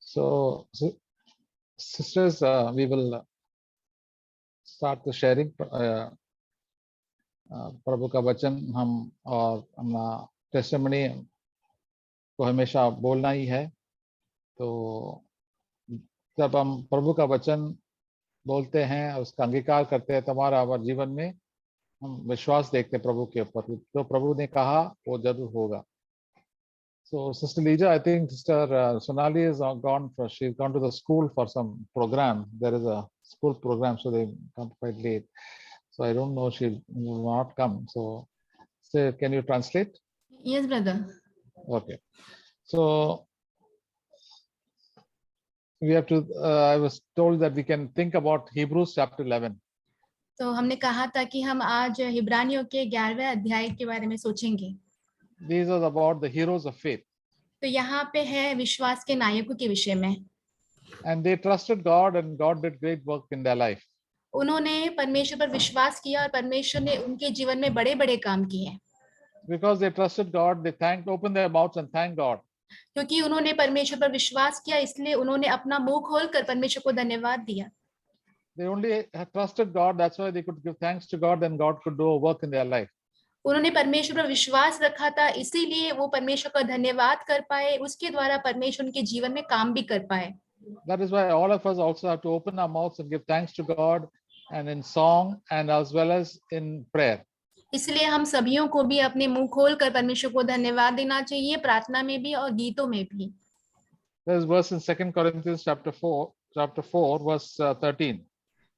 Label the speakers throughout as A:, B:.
A: So, sisters, we will start the sharing. प्रभु का वचन हम और अपना टेस्टिमनी को हमेशा बोलना ही है। तो जब हम प्रभु का वचन बोलते हैं, उसका अंगीकार करते हैं, हमारा जीवन में हम विश्वास देखते हैं प्रभु के ऊपर, जो प्रभु ने कहा वो जरूर होगा। So, Sister Lija, I think Sister Sonali has she's gone to the school for some program. There is a school program, so they come quite late. So I don't know, she will not come. So, can you translate?
B: Yes, brother.
A: Okay. So, we have to, I was told that we can think about Hebrews chapter 11.
B: तो हमने कहा था कि हम आज हिब्रानियों के 11वें अध्याय के बारे में सोचेंगे।
A: These are about the heroes of faith.
B: तो यहाँ पे है विश्वास के नायकों के विषय में।
A: And they trusted God and God did great work in their life.
B: उन्होंने परमेश्वर पर विश्वास किया और परमेश्वर ने उनके जीवन में बड़े-बड़े काम किए।
A: Because they trusted God, they opened their mouths and thanked God.
B: क्योंकि उन्होंने परमेश्वर पर विश्वास किया, इसलिए उन्होंने अपना मुंह खोलकर परमेश्वर को धन्यवाद दिया।
A: They only trusted God, that's why they could give thanks to God and God could do a work in their life.
B: उन्होंने परमेश्वर पर विश्वास रखा था, इसीलिए वो परमेश्वर का धन्यवाद कर पाए, उसके द्वारा परमेश्वर उनके जीवन में काम भी कर पाए।
A: That is why all of us also have to open our mouths and give thanks to God, and in song and as well as in prayer.
B: इसलिए हम सभियों को भी अपने मुंह खोलकर परमेश्वर को धन्यवाद देना चाहिए, प्रार्थना में भी और गीतों में भी।
A: There is verse in 2 Corinthians chapter 4 verse 13.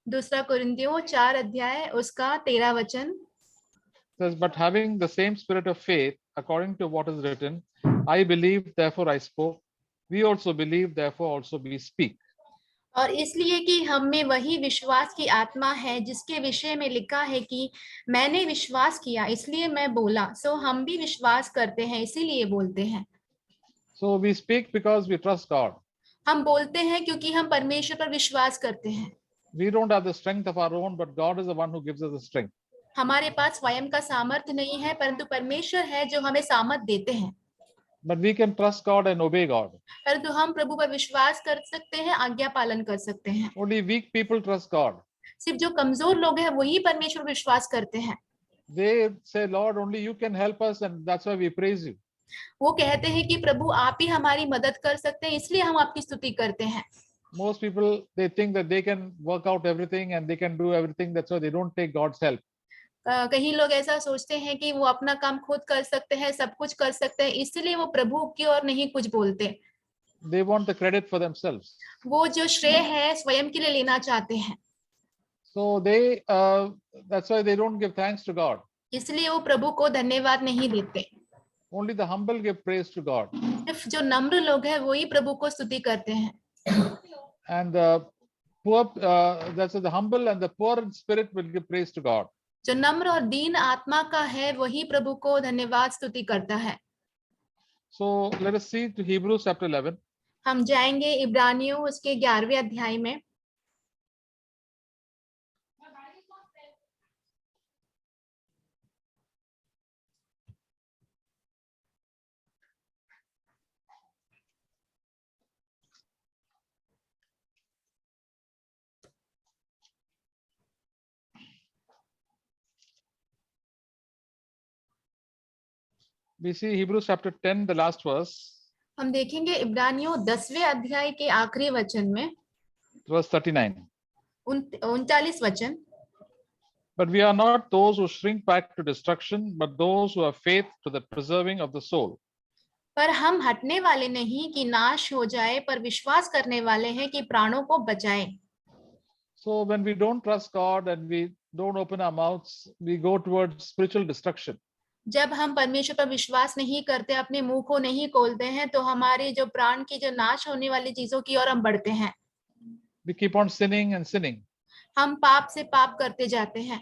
B: दूसरा कुरिन्थियों 4 अध्याय उसका 13 वचन
A: Says, but having the same spirit of faith, according to what is written, I believed, therefore I spoke. We also believe, therefore also we speak.
B: और इसलिए कि हम में वही विश्वास की आत्मा है, जिसके विषय में लिखा है कि मैंने विश्वास किया इसलिए मैं बोला, सो हम भी विश्वास करते हैं इसीलिए बोलते हैं।
A: So we speak because we trust God.
B: हम बोलते हैं क्योंकि हम परमेश्वर पर विश्वास करते हैं।
A: We don't have the strength of our own, but God is the one who gives us the strength.
B: हमारे पास स्वयं का सामर्थ्य नहीं है, परंतु परमेश्वर है जो हमें सामर्थ्य देते हैं।
A: But we can trust God and obey God.
B: परंतु हम प्रभु पर विश्वास कर सकते हैं, आज्ञा पालन कर सकते हैं।
A: Only weak people trust God.
B: सिर्फ जो कमजोर लोग हैं वही परमेश्वर पर विश्वास करते हैं।
A: They say, Lord, only you can help us, and that's why we praise you.
B: वो कहते हैं कि प्रभु आप ही हमारी मदद कर सकते हैं, इसलिए हम आपकी स्तुति करते हैं।
A: Most people, they think that they can work out everything and they can do everything. That's why they don't take God's help.
B: कई लोग ऐसा सोचते हैं कि वो अपना काम खुद कर सकते हैं, सब कुछ कर सकते हैं, इसलिए वो प्रभु की ओर नहीं कुछ बोलते।
A: They want the credit for themselves.
B: वो जो श्रेय है स्वयं के लिए लेना चाहते हैं।
A: So that's why they don't give thanks to God.
B: इसलिए वो प्रभु को धन्यवाद नहीं देते।
A: Only the humble give praise to God.
B: सिर्फ जो नम्र लोग हैं वही प्रभु को स्तुति करते हैं।
A: And the poor, that's the humble and the poor in spirit will give praise to God.
B: जो नम्र और दीन आत्मा का है वही प्रभु को धन्यवाद स्तुति करता है।
A: So let us see to Hebrews chapter 11.
B: हम जाएंगे इब्रानियों उसके 11वें अध्याय में।
A: We see Hebrews chapter 10, the last verse.
B: हम देखेंगे इब्रानियों 10वें अध्याय के आखिरी वचन में
A: verse 39.
B: 39 वचन।
A: But we are not those who shrink back to destruction, but those who have faith to the preserving of the soul.
B: पर हम हटने वाले नहीं कि नाश हो जाए, पर विश्वास करने वाले हैं कि प्राणों को बचाएं।
A: So when we don't trust God and we don't open our mouths, we go towards spiritual destruction.
B: जब हम परमेश्वर पर विश्वास नहीं करते, अपने मुंह को नहीं खोलते हैं, तो हमारे जो प्राण की जो नाश होने वाली चीजों की ओर हम बढ़ते हैं।
A: We keep on sinning and sinning.
B: हम पाप से पाप करते जाते हैं।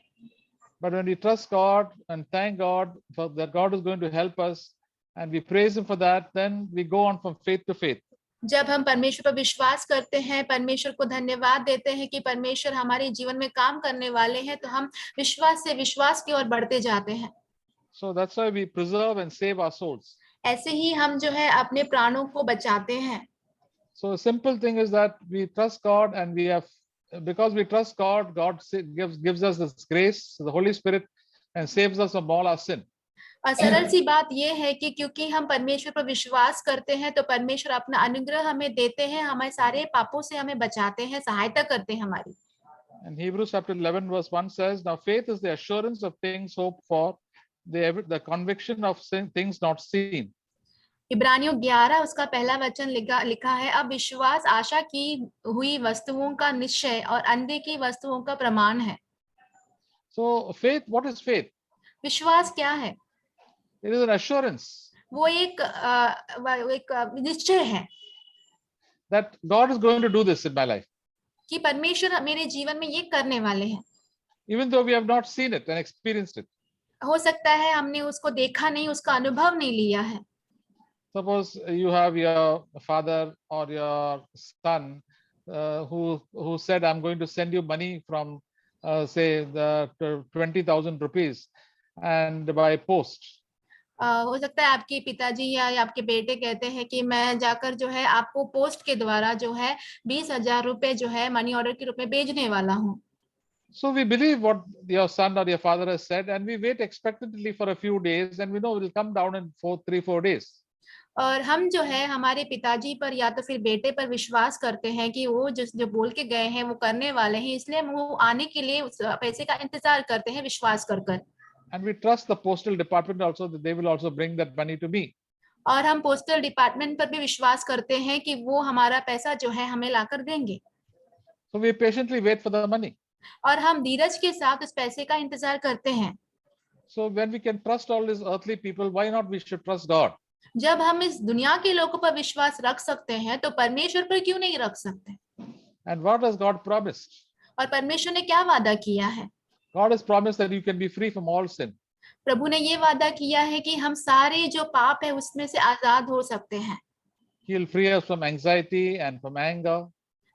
A: But when we trust God and thank God for that God is going to help us and we praise him for that, then we go on from faith to faith.
B: जब हम परमेश्वर पर विश्वास करते हैं, परमेश्वर को धन्यवाद देते हैं कि परमेश्वर हमारे जीवन में काम करने वाले हैं, तो हम विश्वास से विश्वास की ओर बढ़ते जाते हैं।
A: So that's why we preserve and save our souls.
B: ऐसे ही हम जो है अपने प्राणों को बचाते हैं।
A: So a simple thing is that we trust God, and because we trust God, God gives us this grace, the Holy Spirit, and saves us from all our sin.
B: और सरल सी बात ये है कि क्योंकि हम परमेश्वर पर विश्वास करते हैं तो परमेश्वर अपना अनुग्रह हमें देते हैं, हमारे सारे पापों से हमें बचाते हैं, सहायता करते हैं हमारी.
A: And Hebrews chapter 11 verse 1 says, now faith is the assurance of things hoped for, the conviction of things not seen.
B: इब्रानियों 11 उसका पहला वचन लिखा है, अब विश्वास आशा की हुई वस्तुओं का निश्चय और अनदेखी वस्तुओं का प्रमाण है.
A: So faith, what is faith?
B: विश्वास क्या है?
A: It is an assurance.
B: वो एक निश्चय है
A: that God is going to do this in my life.
B: कि परमेश्वर मेरे जीवन में ये करने वाले हैं.
A: Even though we have not seen it and experienced it.
B: हो सकता है हमने उसको देखा नहीं, उसका अनुभव नहीं लिया है.
A: Suppose you have your father or your son who said, I'm going to send you money from say the 20,000 rupees and by post.
B: हो सकता है आपके पिताजी या आपके बेटे कहते हैं कि मैं जाकर जो है आपको पोस्ट के द्वारा जो है 20,000 रुपए जो है मनी ऑर्डर के रूप में भेजने वाला हूँ.
A: So we believe what your son or your father has said, and we wait expectantly for a few days, and we know it will come down in 3-4 days.
B: और हम जो है हमारे पिताजी पर या तो फिर बेटे पर विश्वास करते हैं कि वो जो बोल के गए हैं वो करने वाले हैं, इसलिए वो आने के लिए उस पैसे का इंतजार करते हैं विश्वास कर.
A: And we trust the postal department also that they will also bring that money to me.
B: और हम पोस्टल डिपार्टमेंट पर भी विश्वास करते हैं कि वो हमारा पैसा जो है हमें लाकर देंगे.
A: So we patiently wait for the money.
B: और हम धीरज के साथ उस पैसे का इंतजार करते हैं.
A: So when we can trust all these earthly people, why not we should trust God?
B: जब हम इस दुनिया के लोगों पर विश्वास रख सकते हैं तो परमेश्वर पर क्यों नहीं रख सकते?
A: And what has God promised?
B: और परमेश्वर ने क्या वादा किया है?
A: God has promised that you can be free from all sin.
B: प्रभु ने ये वादा किया है कि हम सारे जो पाप है उसमें से आजाद हो सकते हैं.
A: He will free us from anxiety and from anger.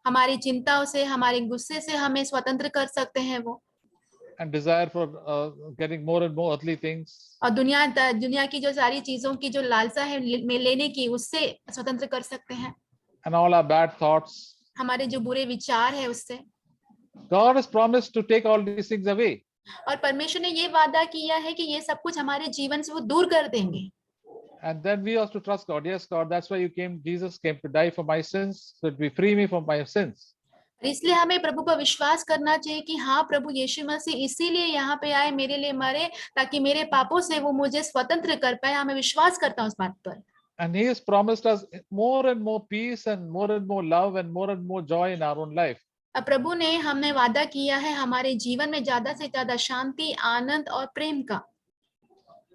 B: हमारी चिंताओं से, हमारे गुस्से से हमें स्वतंत्र कर सकते हैं वो.
A: And desire for getting more and more earthly things.
B: और दुनिया की जो सारी चीजों की जो लालसा है में लेने की, उससे स्वतंत्र कर सकते हैं.
A: And all our bad thoughts.
B: हमारे जो बुरे विचार है उससे.
A: God has promised to take all these things away.
B: और परमेश्वर ने ये वादा किया है कि ये सब कुछ हमारे जीवन से वो दूर कर देंगे.
A: And then we have to trust God. Yes, God, that's why Jesus came to die for my sins, so to free me from my sins.
B: इसलिए हमें प्रभु पर विश्वास करना चाहिए कि हाँ, प्रभु यीशु मसीह इसीलिए यहाँ पे आए, मेरे लिए मरे, ताकि मेरे पापों से वो मुझे स्वतंत्र कर पाए. हमें विश्वास करता हूँ उस बात पर.
A: And He has promised us more and more peace and more love and more joy in our own life.
B: अब प्रभु ने हमें वादा किया है हमारे जीवन में ज्यादा से ज्यादा शांति, आनंद और प्रेम का.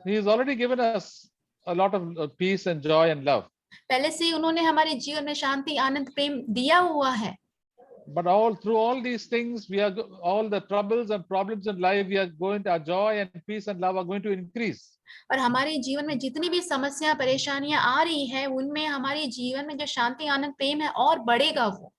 A: He has already given us a lot of peace and joy and love.
B: पहले से उन्होंने हमारे जीवन में शांति, आनंद, प्रेम दिया हुआ है.
A: But through all these things, all the troubles and problems in life, our joy and peace and love are going to increase.
B: और हमारे जीवन में जितनी भी समस्या, परेशानियां आ रही है, उनमें हमारे जीवन में जो शांति, आनंद, प्रेम है और बढ़ेगा वो.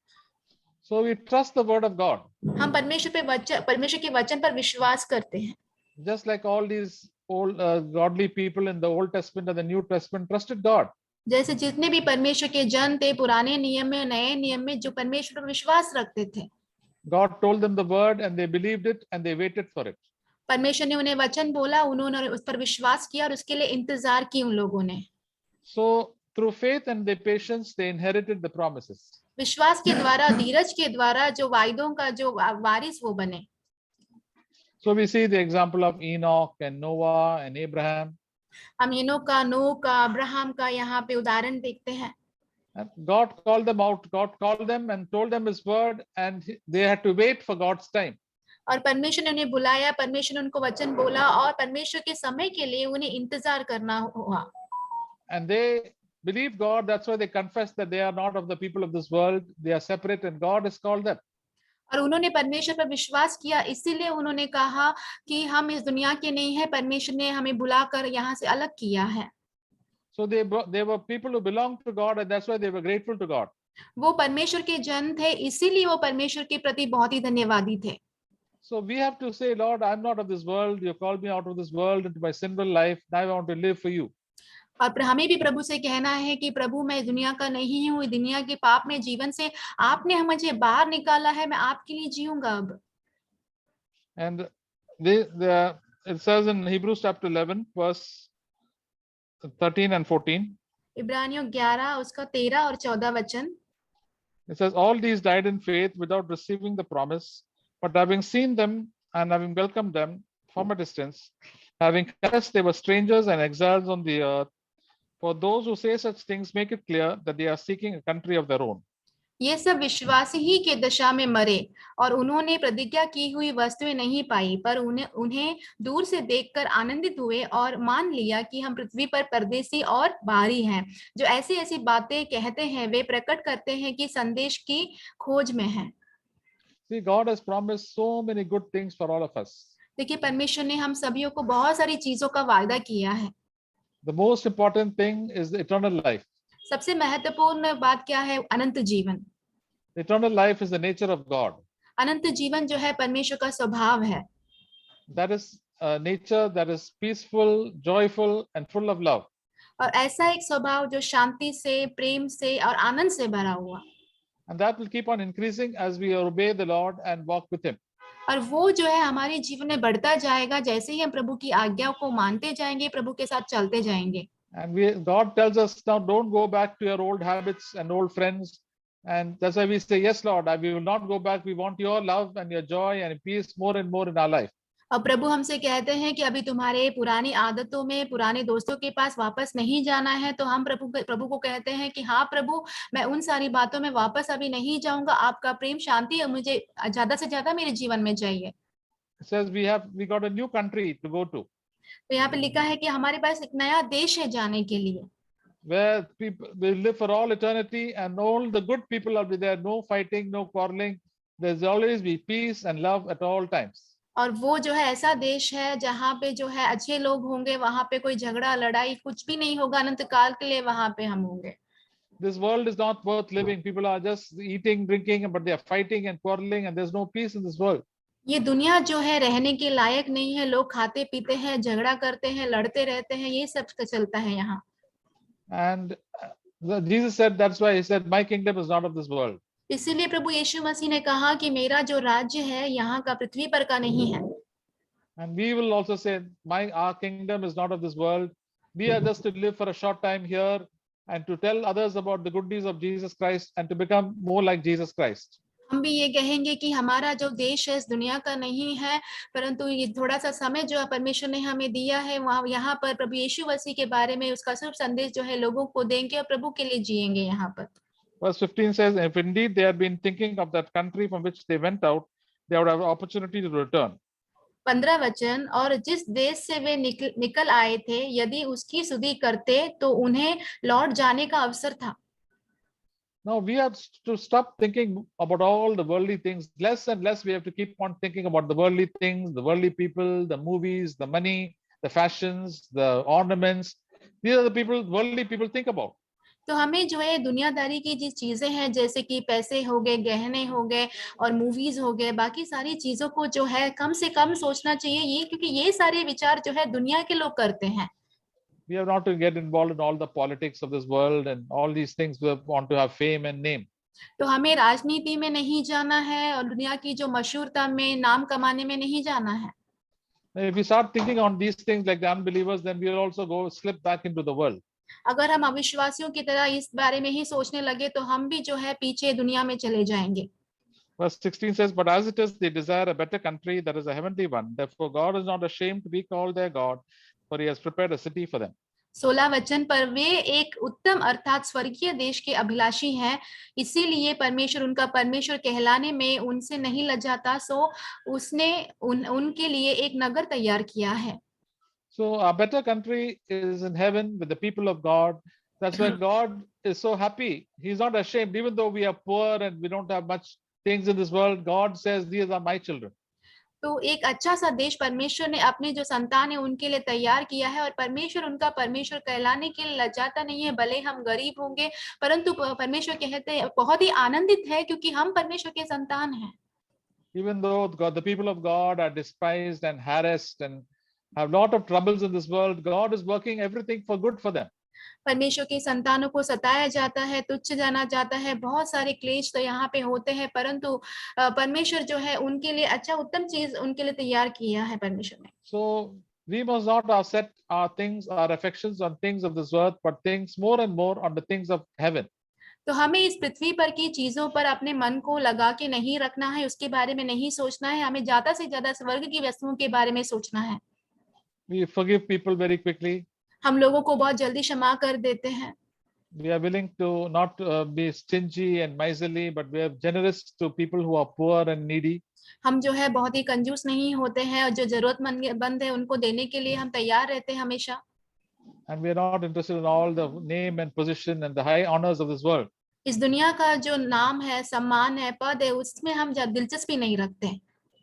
A: So we trust the word of God.
B: हम परमेश्वर के वचन पर विश्वास करते हैं.
A: Just like all these old godly people in the Old Testament and the New Testament trusted God.
B: जैसे जितने भी परमेश्वर के जन थे पुराने नियम में, नए नियम में, जो परमेश्वर पर विश्वास रखते थे.
A: God told them the word and they believed it and they waited for it.
B: परमेश्वर ने उन्हें वचन बोला, उन्होंने उस पर विश्वास किया और उसके लिए इंतजार किया उन लोगों ने.
A: So through faith and their patience, they inherited the promises.
B: विश्वास के द्वारा, धीरज के द्वारा जो वायदों का जो वारिस वो बने.
A: So we see the example of Enoch and Noah and Abraham.
B: हम एनोक का, नूह का, अब्राहम का यहाँ पे उदाहरण देखते हैं.
A: And God called them out. God called them and told them His word, and they had to wait for God's time.
B: और परमेश्वर ने उन्हें बुलाया, परमेश्वर ने उनको वचन बोला और परमेश्वर के समय के लिए उन्हें इंतजार करना हुआ.
A: And they believed God. That's why they confessed that they are not of the people of this world. They are separate, and God has called them.
B: और उन्होंने परमेश्वर पर विश्वास किया, इसीलिए उन्होंने कहा कि हम इस दुनिया के नहीं है, परमेश्वर ने हमें बुलाकर यहाँ से अलग किया है.
A: So they were people who belonged to God, and that's why they were grateful to God.
B: वो परमेश्वर के जन थे, इसीलिए वो परमेश्वर के प्रति बहुत ही धन्यवादी थे.
A: So we have to say, Lord, I'm not of this world. You called me out of this world into my sinful life. Now I want to live for you.
B: और हमें भी प्रभु से कहना है कि प्रभु मैं दुनिया का नहीं हूँ, दुनिया के पाप में जीवन से आपने मुझे बाहर निकाला है, मैं आपके लिए जीऊंगा अब।
A: And it says in Hebrews chapter 11 verse 13 and 14.
B: इब्रानियों 11 उसका 13 और 14 वचन।
A: It says, all these died in faith without receiving the promise, but having seen them and having welcomed them from a distance, having confessed they were strangers and exiles on the earth. For those who say such things make it clear that they are seeking a country of their own.
B: ये सब विश्वासी ही के दशा में मरे और उन्होंने प्रतिज्ञा की हुई वस्तुएं नहीं पाई, पर उन्हें दूर से देखकर आनंदित हुए और मान लिया कि हम पृथ्वी पर परदेसी और बाहरी हैं। जो ऐसी ऐसी बातें कहते हैं वे प्रकट करते हैं कि संदेश की खोज में हैं।
A: See, God has promised so many good things for all of us.
B: देखिए परमेश्वर ने हम सभी को बहुत सारी चीजों का वायदा किया है।
A: The most important thing is the eternal life.
B: सबसे महत्वपूर्ण बात क्या है? अनंत जीवन।
A: The eternal life is the nature of God.
B: अनंत जीवन जो है परमेश्वर का स्वभाव है।
A: That is a nature that is peaceful, joyful, and full of love.
B: और ऐसा एक स्वभाव जो शांति से, प्रेम से और आनंद से भरा हुआ।
A: And that will keep on increasing as we obey the Lord and walk with Him.
B: और वो जो है हमारे जीवन में बढ़ता जाएगा जैसे ही हम प्रभु की आज्ञा को मानते जाएंगे, प्रभु के साथ चलते जाएंगे।
A: And God tells us now, don't go back to your old habits and old friends. And that's why we say, yes, Lord, we will not go back. We want your love and your joy and peace more and more in our life.
B: अब प्रभु हमसे कहते हैं कि अभी तुम्हारे पुरानी आदतों में, पुराने दोस्तों के पास वापस नहीं जाना है। तो हम प्रभु को कहते हैं कि हाँ प्रभु, मैं उन सारी बातों में वापस अभी नहीं जाऊंगा। आपका प्रेम, शांति मुझे ज्यादा से ज्यादा मेरे जीवन में चाहिए।
A: It says we got a new country to go to.
B: तो यहाँ पे लिखा है कि हमारे पास एक नया देश है जाने के लिए,
A: where people will live for all eternity and all the good people will be there. No fighting, no quarreling. There's always be peace and love at all times.
B: और वो जो है ऐसा देश है जहाँ पे जो है अच्छे लोग होंगे, वहां पे कोई झगड़ा लड़ाई कुछ भी नहीं होगा। अनंत काल के लिए वहां पे हम होंगे।
A: This world is not worth living. People are just eating, drinking, but they are fighting and quarreling, and there's no peace in this world.
B: ये दुनिया जो है रहने के लायक नहीं है। लोग खाते पीते हैं, झगड़ा करते हैं, लड़ते रहते हैं, ये सब चलता है यहाँ।
A: And Jesus said, that's why he said, my kingdom is not of this world.
B: इसीलिए प्रभु यीशु मसीह ने कहा कि मेरा जो राज्य है यहाँ का, पृथ्वी पर का नहीं है।
A: And we will also say, our kingdom is not of this world. We are just to live for a short time here and to tell others about the good news of Jesus Christ and to become more like Jesus Christ.
B: हम भी ये कहेंगे कि हमारा जो देश है इस दुनिया का नहीं है, परंतु ये थोड़ा सा समय जो परमेश्वर ने हमें दिया है, वहाँ यहाँ पर प्रभु यीशु मसीह के बारे में उसका शुभ संदेश जो है लोगों को देंगे और प्रभु के लिए जिएंगे यहाँ पर।
A: Verse 15 says, if indeed they had been thinking of that country from which they went out, they would have opportunity to return.
B: 15 वचन, और जिस देश से वे निकल आए थे, यदि उसकी सुधि करते तो उन्हें लौट जाने का अवसर था।
A: Now we have to stop thinking about all the worldly things. Less and less we have to keep on thinking about the worldly things, the worldly people, the movies, the money, the fashions, the ornaments. These are the worldly people think about.
B: तो हमें जो है दुनियादारी की जिस चीजें हैं, जैसे कि पैसे हो गए, गहने हो गए और मूवीज हो गए, बाकी सारी चीजों को जो है कम से कम सोचना चाहिए, ये क्योंकि ये सारे विचार जो है दुनिया के लोग करते हैं।
A: We have not to get involved in all the politics of this world and all these things. We want to have fame and name.
B: तो हमें राजनीति में नहीं जाना है और दुनिया की जो मशहूरता में नाम कमाने में नहीं जाना है।
A: If we start thinking on these things like the unbelievers, then we will also slip back into the world.
B: अगर हम अविश्वासियों की तरह इस बारे में ही सोचने लगे तो हम भी जो है पीछे दुनिया में चले जाएंगे।
A: Verse 16 says, but as it is, they desire a better country, that is a heavenly one. Therefore, God is not ashamed to be called their God, for he has prepared a city for them.
B: 16 वचन, पर वे एक उत्तम अर्थात स्वर्गीय देश के अभिलाषी हैं, इसीलिए परमेश्वर उनका परमेश्वर कहलाने में उनसे नहीं लजाता, सो उसने उनके लिए एक नगर तैयार किया है।
A: So a better country is in heaven with the people of God. That's why God is so happy. He's not ashamed, even though we are poor and we don't have much things in this world. God says, these are my children.
B: तो एक अच्छा सा देश परमेश्वर ने अपने जो संतान है उनके लिए तैयार किया है, और परमेश्वर उनका परमेश्वर कहलाने के लिए लजाता नहीं है। भले हम गरीब होंगे, परंतु परमेश्वर कहते हैं बहुत ही आनंदित है क्योंकि हम परमेश्वर के संतान हैं।
A: Even though the people of God are despised and harassed and have a lot of troubles in this world, God is working everything for good for them.
B: परमेश्वर की संतानों को सताया जाता है, तुच्छ जाना जाता है, बहुत सारे क्लेश तो यहाँ पे होते हैं, परंतु परमेश्वर जो है उनके लिए अच्छा उत्तम चीज उनके लिए तैयार किया है परमेश्वर ने।
A: So we must not set our things, our affections on things of this earth, but things more and more on the things of heaven.
B: तो हमें इस पृथ्वी पर की चीजों पर अपने मन को लगा के नहीं रखना है, उसके बारे में नहीं सोचना है, हमें ज्यादा से ज्यादा स्वर्ग की वस्तुओं के बारे में सोचना है।
A: We forgive people very quickly.
B: हम लोगों को बहुत जल्दी क्षमा कर देते हैं।
A: We are willing to not be stingy and miserly, but we are generous to people who are poor and needy.
B: हम जो है बहुत ही कंजूस नहीं होते हैं, और जो जरूरतमंद है उनको देने के लिए हम तैयार रहते हैं हमेशा।
A: And we are not interested in all the name and position and the high honors of this world.
B: इस दुनिया का जो नाम है, सम्मान है, पद है, उसमें हम दिलचस्पी नहीं रखते।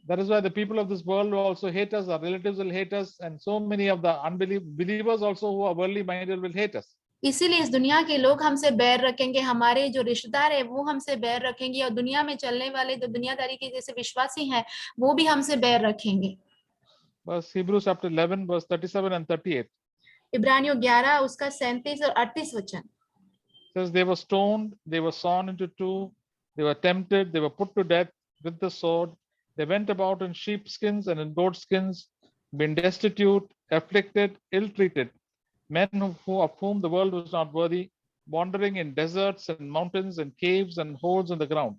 A: That is why the people of this world will also hate us, our relatives will hate us, and so many of the believers also who are worldly minded will hate us.
B: इसीलिए इस दुनिया के लोग हमसे बैर रखेंगे, हमारे जो रिश्तेदार है वो हमसे बैर रखेंगे, और दुनिया में चलने वाले जो दुनियादारी के जैसे विश्वासी हैं वो भी हमसे बैर रखेंगे।
A: Verse Hebrews chapter 11 verse 37 and 38
B: इब्रानियों 11 उसका 37 और 38 वचन
A: says, they were stoned, they were sawn into two, they were tempted, they were put to death with the sword, they went about in sheepskins and in goatskins, been destitute, afflicted, ill-treated, men of whom the world was not worthy, wandering in deserts and mountains and caves and holes in the ground.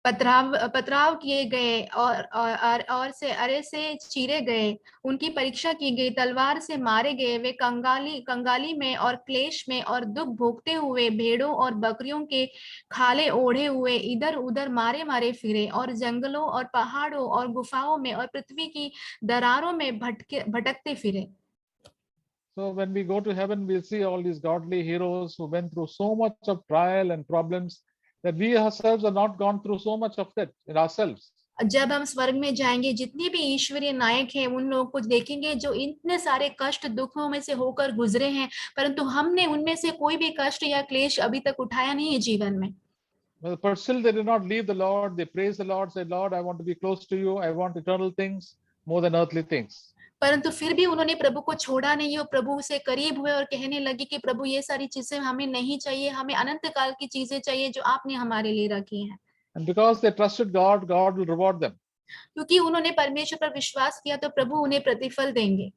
B: पथराव किए गए और से अरे से चीरे गए, उनकी परीक्षा की गई, तलवार से मारे गए, वे कंगाली में और क्लेश में और दुख भोगते हुए भेड़ों और बकरियों के खाले ओढ़े हुए इधर उधर मारे मारे फिरे, और जंगलों और पहाड़ों और गुफाओं में और पृथ्वी की दरारों में भटकते फिरे।
A: So when we go to heaven, we'll see all these godly heroes who went through so much of trial and problems that we ourselves have not gone through so much of it in ourselves.
B: जब हम स्वर्ग में जाएंगे, जितने भी ईश्वरीय नायक हैं उन लोगों को देखेंगे जो इतने सारे कष्ट दुखों में से होकर गुजरे हैं, परंतु हमने उनमें से कोई भी कष्ट या क्लेश अभी तक उठाया नहीं है जीवन में।
A: But still they did not leave the Lord. They praised the Lord, said, Lord, I want to be close to you. I want eternal things more than earthly things.
B: परंतु फिर भी उन्होंने प्रभु को छोड़ा नहीं, और प्रभु से करीब हुए और कहने लगे कि प्रभु ये सारी चीजें हमें नहीं चाहिए, हमें अनंत काल की चीजें चाहिए जो आपने हमारे लिए रखी हैं।
A: And because they trusted God, God will reward them.
B: क्योंकि उन्होंने परमेश्वर पर विश्वास किया तो प्रभु उन्हें प्रतिफल देंगे।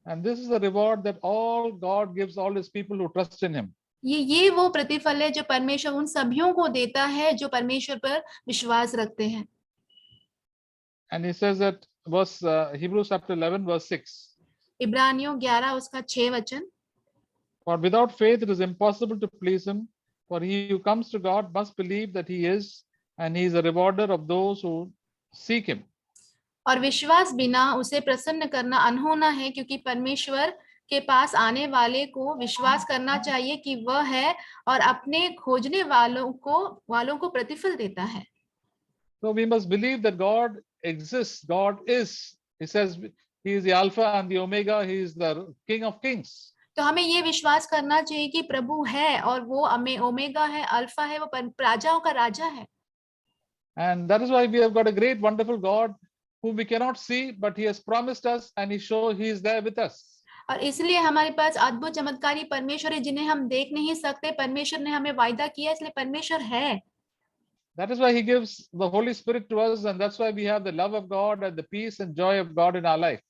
A: And this is the reward that all God gives all his people who trust in him.
B: ये वो प्रतिफल है जो परमेश्वर उन सभियों को देता है जो परमेश्वर पर विश्वास रखते हैं।
A: And he says that Hebrews chapter 11 verse 6.
B: इब्रानियों 11 उसका 6 वचन,
A: For without faith it is impossible to please him, for he who comes to God must believe that he is, and he is a rewarder of those who seek him.
B: और विश्वास बिना उसे प्रसन्न करना अनहोना है, क्योंकि परमेश्वर के पास आने वाले को विश्वास करना चाहिए कि वह है और अपने खोजने वालों को प्रतिफल देता है।
A: So we must believe that God exists. God is. He says he is the Alpha and the Omega. He is the King of Kings.
B: तो हमें ये विश्वास करना चाहिए कि प्रभु है और वो ओमेगा है, अल्फा है, वो राजाओं का राजा है।
A: And that is why we have got a great, wonderful God whom we cannot see, but he has promised us and he is there with us.
B: और इसलिए हमारे पास अद्भुत चमत्कारी परमेश्वर है जिन्हें हम देख नहीं सकते, परमेश्वर ने हमें वायदा किया, इसलिए परमेश्वर है।
A: That is why he gives the Holy Spirit to us, and that's why we have the love of God and the peace and joy of God in our life.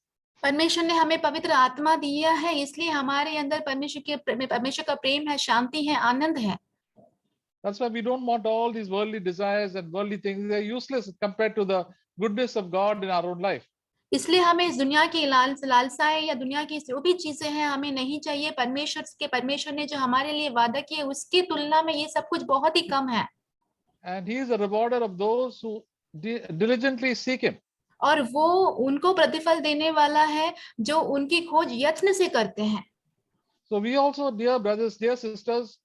B: परमेश्वर ने हमें पवित्र आत्मा दिया है, इसलिए हमारे अंदर परमेश्वर का प्रेम है, शांति है, आनंद है।
A: That's why we don't want all these worldly desires and worldly things. They are useless compared to the goodness of God in our own life.
B: इसलिए हमें इस दुनिया की लालसाएं या दुनिया की जो भी चीजें हैं हमें नहीं चाहिए। परमेश्वर ने जो हमारे लिए वादा किया उसकी तुलना में ये सब कुछ बहुत ही कम है।
A: And he is a rewarder of those who diligently seek him.
B: और वो उनको प्रतिफल देने वाला है जो उनकी खोज यत्न से करते हैं।
A: So we also, dear brothers, dear sisters,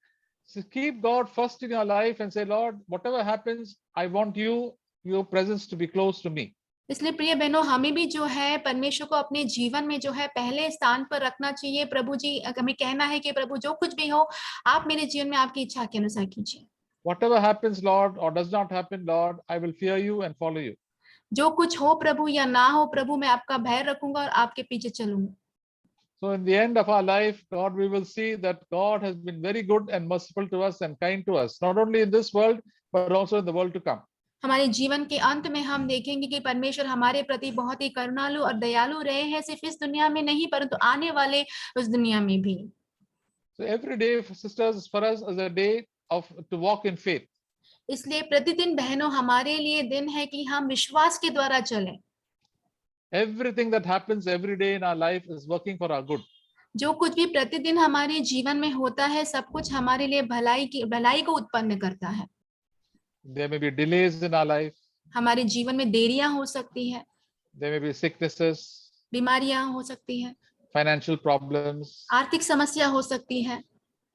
A: keep God first in your life and say, Lord, whatever happens, I want your presence to be close to me.
B: इसलिए प्रिय बहनों, हमें भी जो है परमेश्वर को अपने जीवन में जो है पहले स्थान पर रखना चाहिए। प्रभु जी, हमें कहना है कि प्रभु जो कुछ भी हो आप मेरे जीवन में आपकी इच्छा के अनुसार कीजिए।
A: Whatever happens, Lord, or does not happen, Lord, I will fear you and follow you.
B: जो कुछ हो प्रभु या ना हो प्रभु, मैं आपका भय रखूंगा और आपके पीछे चलूंगा।
A: So in the end of our life, God, we will see that God has been very good and merciful to us and kind to us, not only in this world, but also in the world to come.
B: हमारे जीवन के अंत में हम देखेंगे कि परमेश्वर हमारे प्रति बहुत ही करुणालु और दयालु रहे हैं, सिर्फ इस दुनिया में नहीं परंतु आने वाले उस दुनिया में भी।
A: So every day, sisters, for us is a day of to walk in faith.
B: इसलिए प्रतिदिन बहनों हमारे लिए दिन है कि हम विश्वास के द्वारा चलें।
A: Everything that happens every day in our life is working for our good.
B: जो कुछ भी प्रतिदिन हमारे जीवन में होता है सब कुछ हमारे लिए भलाई को उत्पन्न करता है।
A: There may be delays in our life.
B: हमारे जीवन में देरियां हो सकती है,
A: There may be sicknesses,
B: बीमारियां हो सकती है,
A: financial problems.
B: आर्थिक समस्या हो सकती है,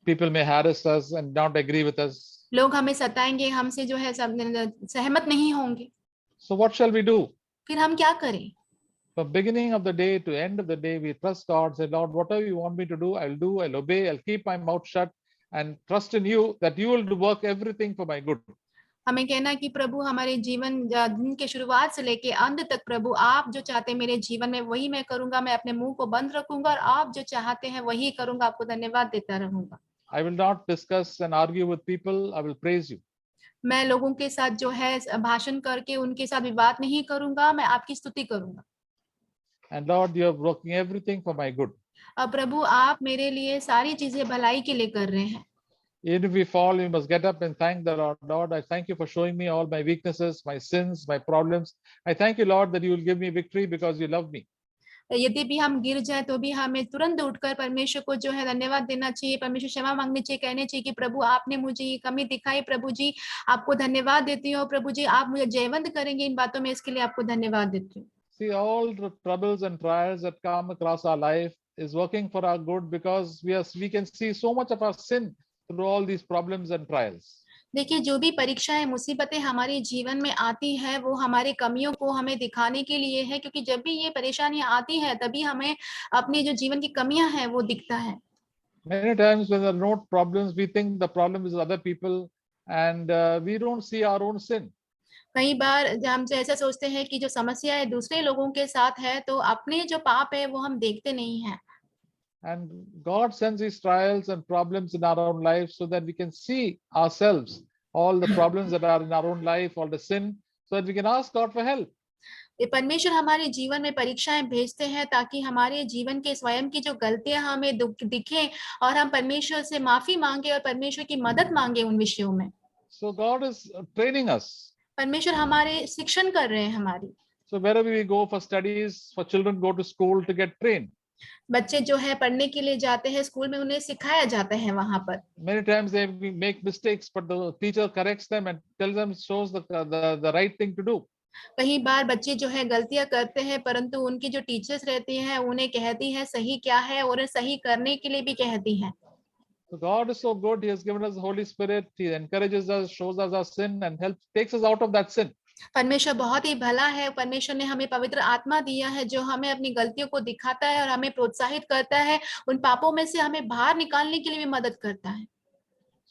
A: People may harass us and not agree with us.
B: लोग हमें सताएंगे, हमसे जो है सहमत नहीं होंगे।
A: So what shall we do?
B: फिर हम क्या करें?
A: From beginning of the day to end of the day, we trust God. Say, Lord, whatever you want me to do, I'll do. I'll obey. I'll keep my mouth shut and trust in you that you will work everything for my good.
B: हमें कहना कि प्रभु हमारे जीवन दिन के शुरुआत से लेके अंत तक प्रभु आप जो चाहते हैं मेरे जीवन में वही मैं करूंगा, मैं अपने मुंह को बंद रखूंगा और आप जो चाहते हैं वही करूंगा, आपको धन्यवाद देता रहूंगा।
A: I will not discuss and argue with people. I will praise you.
B: मैं लोगों के साथ जो है भाषण करके उनके साथ विवाद नहीं करूंगा, मैं आपकी स्तुति करूंगा।
A: And Lord, you are working everything for my good.
B: अब प्रभु आप मेरे लिए सारी चीजें भलाई के लिए कर रहे हैं।
A: Even if we fall, we must get up and thank the Lord. Lord, I thank you for showing me all my weaknesses, my sins, my problems. I thank you, Lord, that you will give me victory because you love me.
B: यदि भी हम गिर जाए तो भी हमें तुरंत उठकर परमेश्वर को जो है धन्यवाद देना चाहिए, परमेश्वर क्षमा मांगनी चाहिए, कहने चाहिए कि प्रभु आपने मुझे ये कमी दिखाई, प्रभु जी आपको धन्यवाद देती हूँ, प्रभु जी आप मुझे जयवंत करेंगे इन बातों में, इसके लिए आपको धन्यवाद देती हूँ।
A: See, all the troubles and trials that come across our life is working for our good because we can see so much of our sin through all these problems and trials.
B: देखिए जो भी परीक्षाएं मुसीबतें हमारे जीवन में आती है वो हमारे कमियों को हमें दिखाने के लिए है, क्योंकि जब भी ये परेशानियां आती है तभी हमें अपनी जो जीवन की कमियां हैं वो दिखता है।
A: Many times when there are no problems, we think the problem is other people and we don't see our own sin.
B: कई बार हम जो ऐसा सोचते हैं कि जो समस्या है दूसरे लोगों के साथ है तो अपने जो पाप है वो हम देखते नहीं हैं।
A: And God sends these trials and problems in our own life so that we can see ourselves, all the problems that are in our own life, all the sin, so that we can ask God for help.
B: ये परमेश्वर हमारे जीवन में परीक्षाएं भेजते हैं ताकि हमारे जीवन के स्वयं की जो गलतियां हमें दिखें और हम परमेश्वर से माफी मांगे और परमेश्वर की मदद मांगे उन विषयों में।
A: So God is training us.
B: परमेश्वर हमारे शिक्षण कर रहे हैं हमारी।
A: So wherever we go for studies, for children go to school to get trained.
B: बच्चे जो है पढ़ने के लिए जाते हैं स्कूल में, उन्हें सिखाया जाता है वहां पर।
A: Many times they make mistakes, but the teacher corrects them and tells them, shows the right thing to do.
B: कई बार बच्चे जो है गलतियां करते हैं परंतु उनकी जो टीचर्स रहती हैं उन्हें कहती है सही क्या है और सही करने के लिए भी कहती हैं।
A: So God is so good. He has given us the Holy Spirit. He encourages us, shows us our sin, and helps takes us out of that sin.
B: परमेश्वर बहुत ही भला है, परमेश्वर ने हमें पवित्र आत्मा दिया है जो हमें अपनी गलतियों को दिखाता है और हमें प्रोत्साहित करता है, उन पापों में से हमें बाहर निकालने के लिए भी मदद करता है।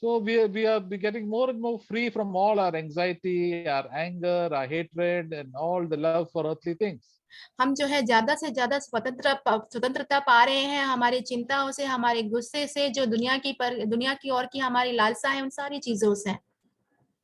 A: So we are getting more and more free from all our anxiety, our anger, our hatred, and all the love for earthly things.
B: हम जो है ज्यादा से ज्यादा स्वतंत्रता पा रहे हैं हमारी चिंताओं से, हमारे गुस्से से, जो दुनिया की ओर की हमारी लालसा है, उन सारी चीजों से।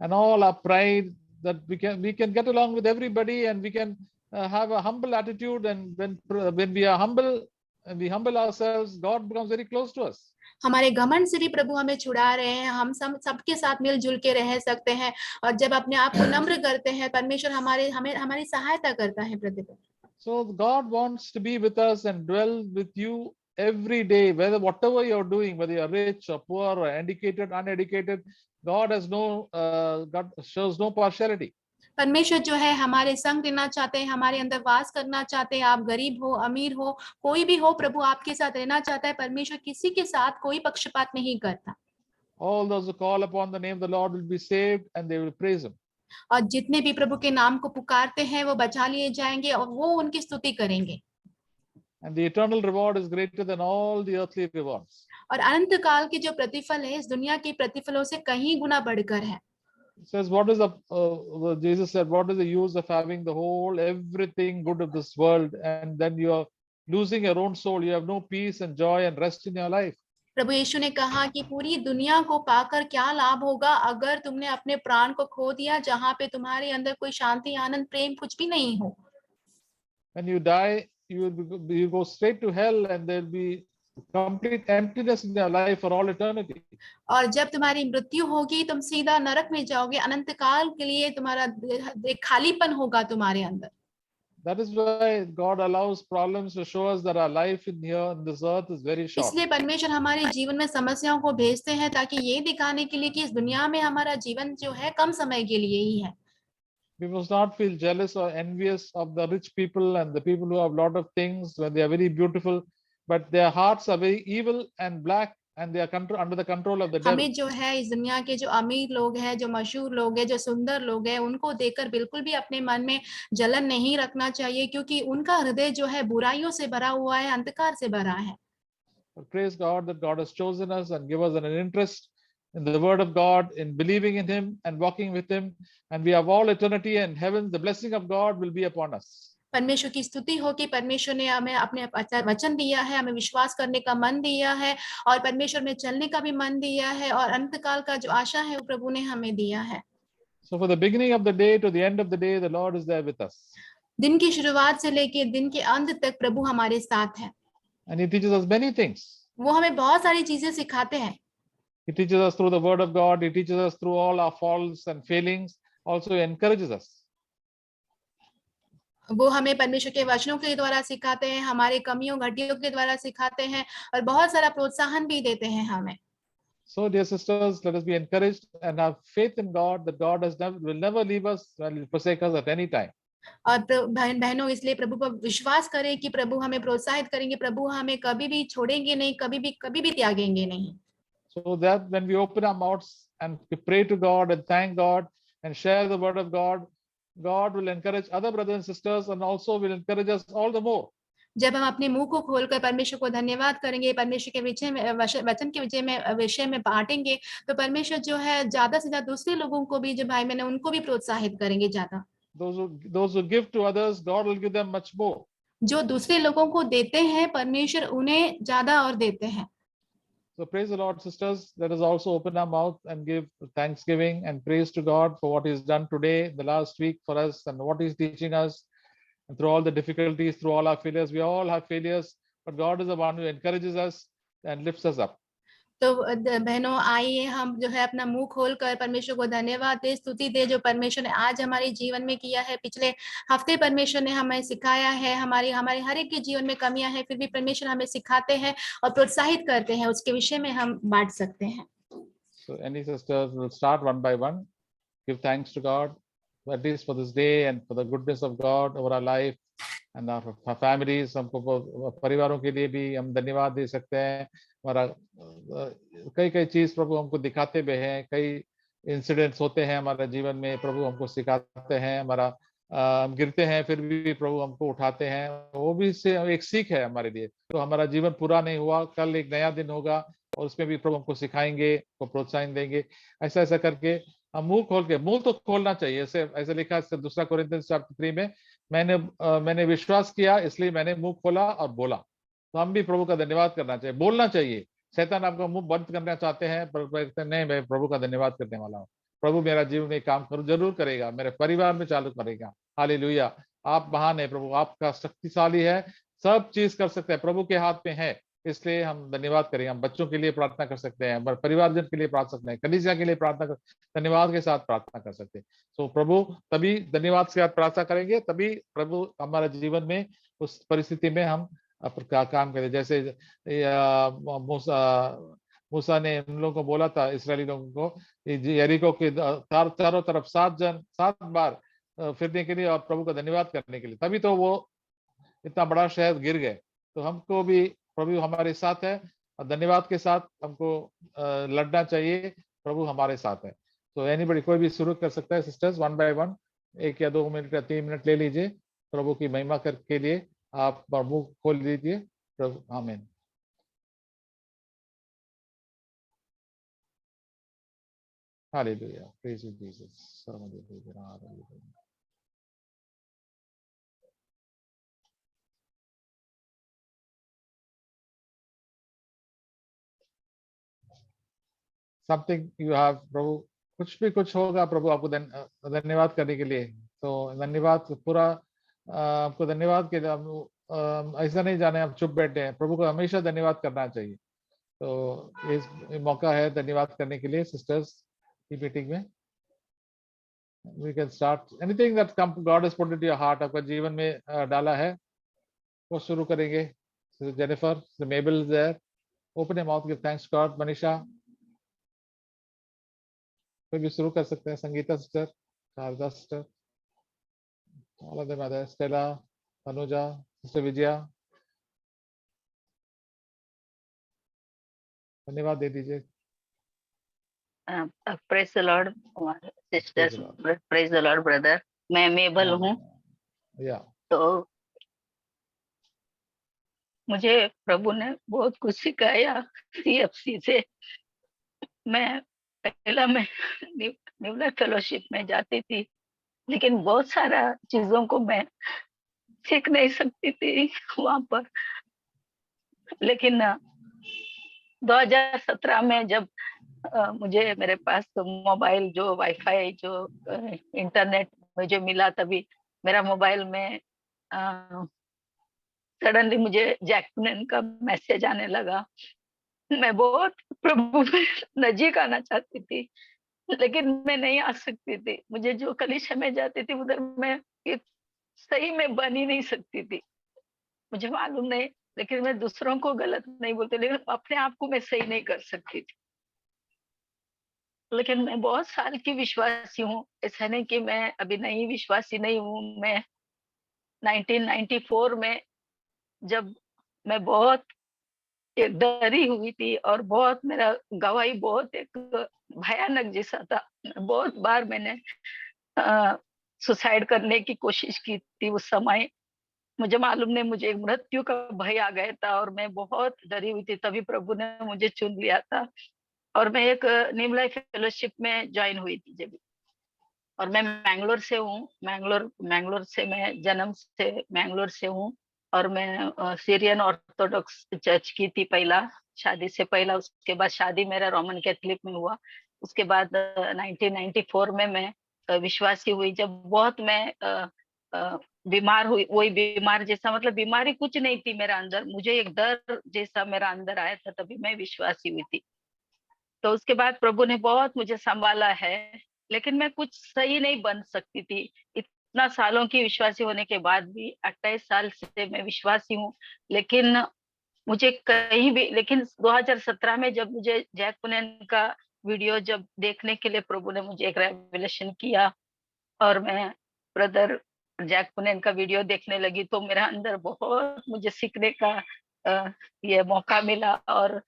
A: And all our pride, that we can get along with everybody, and we can have a humble attitude. And when we are humble and we humble ourselves, God becomes very close to us.
B: हमारे घमंड से भी प्रभु हमें छुड़ा रहे हैं, हम सबके साथ मिलजुल के रह सकते हैं और जब अपने आप को नम्र करते हैं परमेश्वर हमारी सहायता करता है प्रतिदिन।
A: So God wants to be with us and dwell with you every day, whatever you're doing, whether you're rich or poor or educated, uneducated. God shows no partiality.
B: परमेश्वर जो है हमारे संग रहना चाहते हैं, हमारे अंदर वास करना चाहते हैं, आप गरीब हो अमीर हो कोई भी हो, प्रभु आपके साथ रहना चाहता है। परमेश्वर किसी के साथ कोई पक्षपात नहीं करता।
A: All those who call upon the name of the Lord will be saved and they will praise him.
B: और जितने भी प्रभु के नाम को पुकारते हैं वो बचा लिए जाएंगे और वो उनकी स्तुति करेंगे।
A: And the eternal reward is greater than all the earthly rewards.
B: और अनंत काल के जो प्रतिफल है इस दुनिया के प्रतिफलों से कहीं गुना बढ़कर है।
A: It says, what is Jesus said, what is the use of having the whole everything good of this world, and then you losing your own soul, you have no peace and joy and rest in your life.
B: प्रभु यीशु ने कहा कि पूरी दुनिया को पाकर क्या लाभ होगा अगर तुमने अपने प्राण को खो दिया, जहाँ पे तुम्हारे अंदर कोई शांति, आनंद, प्रेम कुछ भी नहीं हो।
A: When you die, you go straight to hell, and there'll be complete emptiness in your life for all eternity.
B: और जब तुम्हारी मृत्यु होगी, तुम सीधा नरक में जाओगे, अनंत काल के लिए तुम्हारा एक खालीपन होगा तुम्हारे अंदर।
A: That is why God allows problems to show us that our life in here in this earth is very short.
B: इसलिए परमेश्वर हमारे जीवन में समस्याओं को भेजते हैं ताकि ये दिखाने के लिए कि इस दुनिया में हमारा जीवन जो है कम समय के लिए ही है।
A: We must not feel jealous or envious of the rich people and the people who have a lot of things when they are very beautiful, but their hearts are very evil and black, and they are under the control of the devil.
B: हमें जो है इस दुनिया के जो अमीर लोग हैं, जो मशहूर लोग हैं, जो सुंदर लोग हैं, उनको देखकर बिल्कुल भी अपने मन में जलन नहीं रखना चाहिए, क्योंकि उनका हृदय जो है बुराइयों से भरा हुआ है, अंधकार से भरा है।
A: But praise God that God has chosen us and give us an interest in the word of God, in believing in him and walking with him, and we have all eternity and heaven. The blessing of God will be upon us.
B: परमेश्वर की स्तुति हो कि परमेश्वर ने हमें अपने वचन दिया है, हमें विश्वास करने का मन दिया है, और परमेश्वर में चलने का भी मन दिया है, और अंतकाल का जो आशा है वो प्रभु ने हमें दिया है।
A: So for the beginning of the day to the end of the day, the Lord is there with us.
B: दिन की शुरुआत से लेके दिन के अंत तक प्रभु हमारे साथ है।
A: And he teaches us many things.
B: वो हमें बहुत सारी चीजें सिखाते हैं।
A: He teaches us through the word of God. He teaches us through all our faults and failings. Also, he encourages us.
B: वो हमें परमेश्वर के वचनों के द्वारा सिखाते हैं, हमारे कमियों घटियों के द्वारा सिखाते हैं, और बहुत सारा प्रोत्साहन भी देते हैं हमें।
A: So, dear sisters, let us be encouraged and have faith in God that God will never leave us and will forsake us at any time.
B: और बहन बहनों, इसलिए प्रभु पर विश्वास करें कि प्रभु हमें प्रोत्साहित करेंगे, प्रभु हमें कभी भी छोड़ेंगे नहीं, कभी भी त्यागेंगे नहीं।
A: So that when we open our mouths and pray to God and thank God and share the word of God, God will encourage other brothers and sisters and also will encourage us all the more.
B: जब हम अपने मुंह को खोलकर परमेश्वर को धन्यवाद करेंगे, परमेश्वर के वचन के विषय में बांटेंगे, तो परमेश्वर जो है ज्यादा से ज्यादा दूसरे लोगों को भी, जो भाई बहन उनको भी प्रोत्साहित करेंगे ज्यादा।
A: Those who give to others, God will give them much more.
B: जो दूसरे लोगों को देते हैं, परमेश्वर उन्हें ज्यादा और देते हैं।
A: So praise the Lord, sisters. Let us also open our mouth and give thanksgiving and praise to God for what He's done today, the last week for us, and what He's teaching us. And through all the difficulties, through all our failures, we all have failures, but God is the one who encourages us and lifts us up.
B: तो बहनों, आइए हम जो है अपना मुंह खोलकर परमेश्वर को धन्यवाद दे, स्तुति दे, जो परमेश्वर ने आज हमारे जीवन में किया है। पिछले हफ्ते परमेश्वर ने हमें सिखाया है, हमारे हर एक के जीवन में कमियां हैं, फिर भी परमेश्वर हमें सिखाते हैं और प्रोत्साहित करते हैं, उसके विषय में हम बांट सकते हैं।
A: So any sisters will start one by one. Give thanks to God, at least for this day and for the goodness of God over our life and our families. हमको परिवारों के लिए भी हम धन्यवाद दे सकते हैं। हमारा कई चीज प्रभु हमको दिखाते भी हैं, कई इंसिडेंट्स होते हैं हमारे जीवन में, प्रभु हमको सिखाते हैं। हमारा हम गिरते हैं फिर भी प्रभु हमको उठाते हैं, वो भी से एक सीख है हमारे लिए। तो हमारा जीवन पूरा नहीं हुआ, कल एक नया दिन होगा और उसमें भी प्रभु हमको सिखाएंगे, को प्रोत्साहन देंगे। ऐसा करके हम मुंह खोल के, मुंह तो खोलना चाहिए। ऐसे लिखा है 2 कोरिन्थियंस चैप्टर 3 में, मैंने विश्वास किया इसलिए मैंने मुंह खोला और बोला। तो हम भी प्रभु का धन्यवाद करना चाहिए, बोलना चाहिए। शैतान आपका मुंह बंद करना चाहते हैं, पर नहीं, मैं प्रभु का धन्यवाद करने वाला हूँ। प्रभु मेरा जीवन में काम जरूर करेगा, मेरे परिवार में चालू करेगा। हालेलुया। आप महान है प्रभु, आपका शक्तिशाली है, सब चीज कर सकते हैं, प्रभु के हाथ में है। इसलिए हम धन्यवाद करेंगे। हम बच्चों के लिए प्रार्थना कर सकते हैं, हमारे परिवारजन के लिए प्रार्थना सकते हैं, कलीसिया के लिए प्रार्थना कर, धन्यवाद के साथ प्रार्थना कर सकते हैं। तो प्रभु तभी धन्यवाद के साथ प्रार्थना करेंगे, तभी प्रभु हमारे जीवन में उस परिस्थिति में हम काम करें। जैसे मूसा ने उन लोगों को बोला था, इसराइली लोगों को, यरीको के चारों तरफ 7 बार फिरने के लिए और प्रभु का धन्यवाद करने के लिए, तभी तो वो इतना बड़ा शहर गिर गए। तो हमको भी प्रभु हमारे साथ है और धन्यवाद के साथ हमको लड़ना चाहिए, प्रभु हमारे साथ है। तो एनीबडी, कोई भी शुरू कर सकता है सिस्टर्स, 1 by 1, 1 या 2 मिनट या 3 मिनट ले लीजिए प्रभु की महिमा के लिए। आप मुंह खोल लीजिए प्रभु। Amen. Hallelujah, praise you Jesus. Something you have, प्रभु कुछ भी कुछ होगा प्रभु आपको धन्यवाद करने के लिए। तो धन्यवाद पूरा, आपको धन्यवाद के ऐसा नहीं जाने आप चुप बैठे हैं, प्रभु को हमेशा धन्यवाद करना चाहिए। तो इस मौका है धन्यवाद करने के लिए सिस्टर्स की मीटिंग में। We can start anything that God has put into your heart, आपका जीवन में डाला है वो शुरू करेंगे। Jennifer, Mabel is there, open your mouth, give thanks God. Manisha कोई भी शुरू कर सकते हैं, Sangeeta sister, Sharda sister, all of them are there, Stella, Tanuja, sister Vijaya, धन्यवाद दे दीजिए।
C: Praise the Lord sister, praise the Lord brother. मैं मेबल हूँ।
A: या
C: तो मुझे प्रभु ने बहुत कुछ सिखाया CFC से। मैं न्यू लाइफ फेलोशिप में जाती थी, लेकिन बहुत सारा चीजों को मैं सीख नहीं सकती थी वहां पर। लेकिन 2017 में जब मुझे मेरे पास मोबाइल जो वाईफाई जो इंटरनेट मुझे मिला, तभी मेरा मोबाइल में सडनली मुझे जैकसन का मैसेज आने लगा। मैं बहुत प्रभु में नजीक आना चाहती थी, लेकिन मैं नहीं आ सकती थी। मुझे जो कलीसिया में जाती थी उधर मैं सही में बन ही नहीं सकती थी, मुझे मालूम नहीं। लेकिन मैं दूसरों को गलत नहीं बोलती, लेकिन अपने आप को मैं सही नहीं कर सकती थी। लेकिन मैं बहुत साल की विश्वासी हूँ, ऐसा नहीं कि मैं अभी नई विश्वासी नहीं हूँ। मैं 1994 में जब मैं बहुत एक डरी हुई थी और बहुत मेरा गवाही बहुत एक भयानक जैसा था। बहुत बार मैंने सुसाइड करने की कोशिश की थी। उस समय मुझे मालूम नहीं, मुझे एक मृत्यु का भय आ गया था और मैं बहुत डरी हुई थी। तभी प्रभु ने मुझे चुन लिया था और मैं एक न्यू लाइफ फेलोशिप में ज्वाइन हुई थी जब। और मैं मैंगलोर से हूँ। मैंगलोर से मैं जन्म से मैंगलोर से हूँ। और मैं सीरियन ऑर्थोडॉक्स चर्च की थी पहला, शादी से पहला। उसके बाद शादी मेरा रोमन कैथोलिक में हुआ। उसके बाद 1994 में मैं विश्वासी हुई। जब बहुत मैं बीमार हुई, वही बीमार जैसा, मतलब बीमारी कुछ नहीं थी मेरा अंदर, मुझे एक डर जैसा मेरा अंदर आया था, तभी मैं विश्वासी हुई थी। तो उसके बाद प्रभु ने बहुत मुझे संभाला है, लेकिन मैं कुछ सही नहीं बन सकती थी। इतना सालों की विश्वासी होने के बाद भी, 28 साल से मैं विश्वासी हूँ, लेकिन मुझे कहीं भी, लेकिन 2017 में जब मुझे जैक पुनेन का वीडियो जब देखने के लिए प्रभु ने मुझे एक रेवलेशन किया और मैं ब्रदर जैक पुनेन का वीडियो देखने लगी, तो मेरा अंदर बहुत मुझे सीखने का ये मौका मिला। और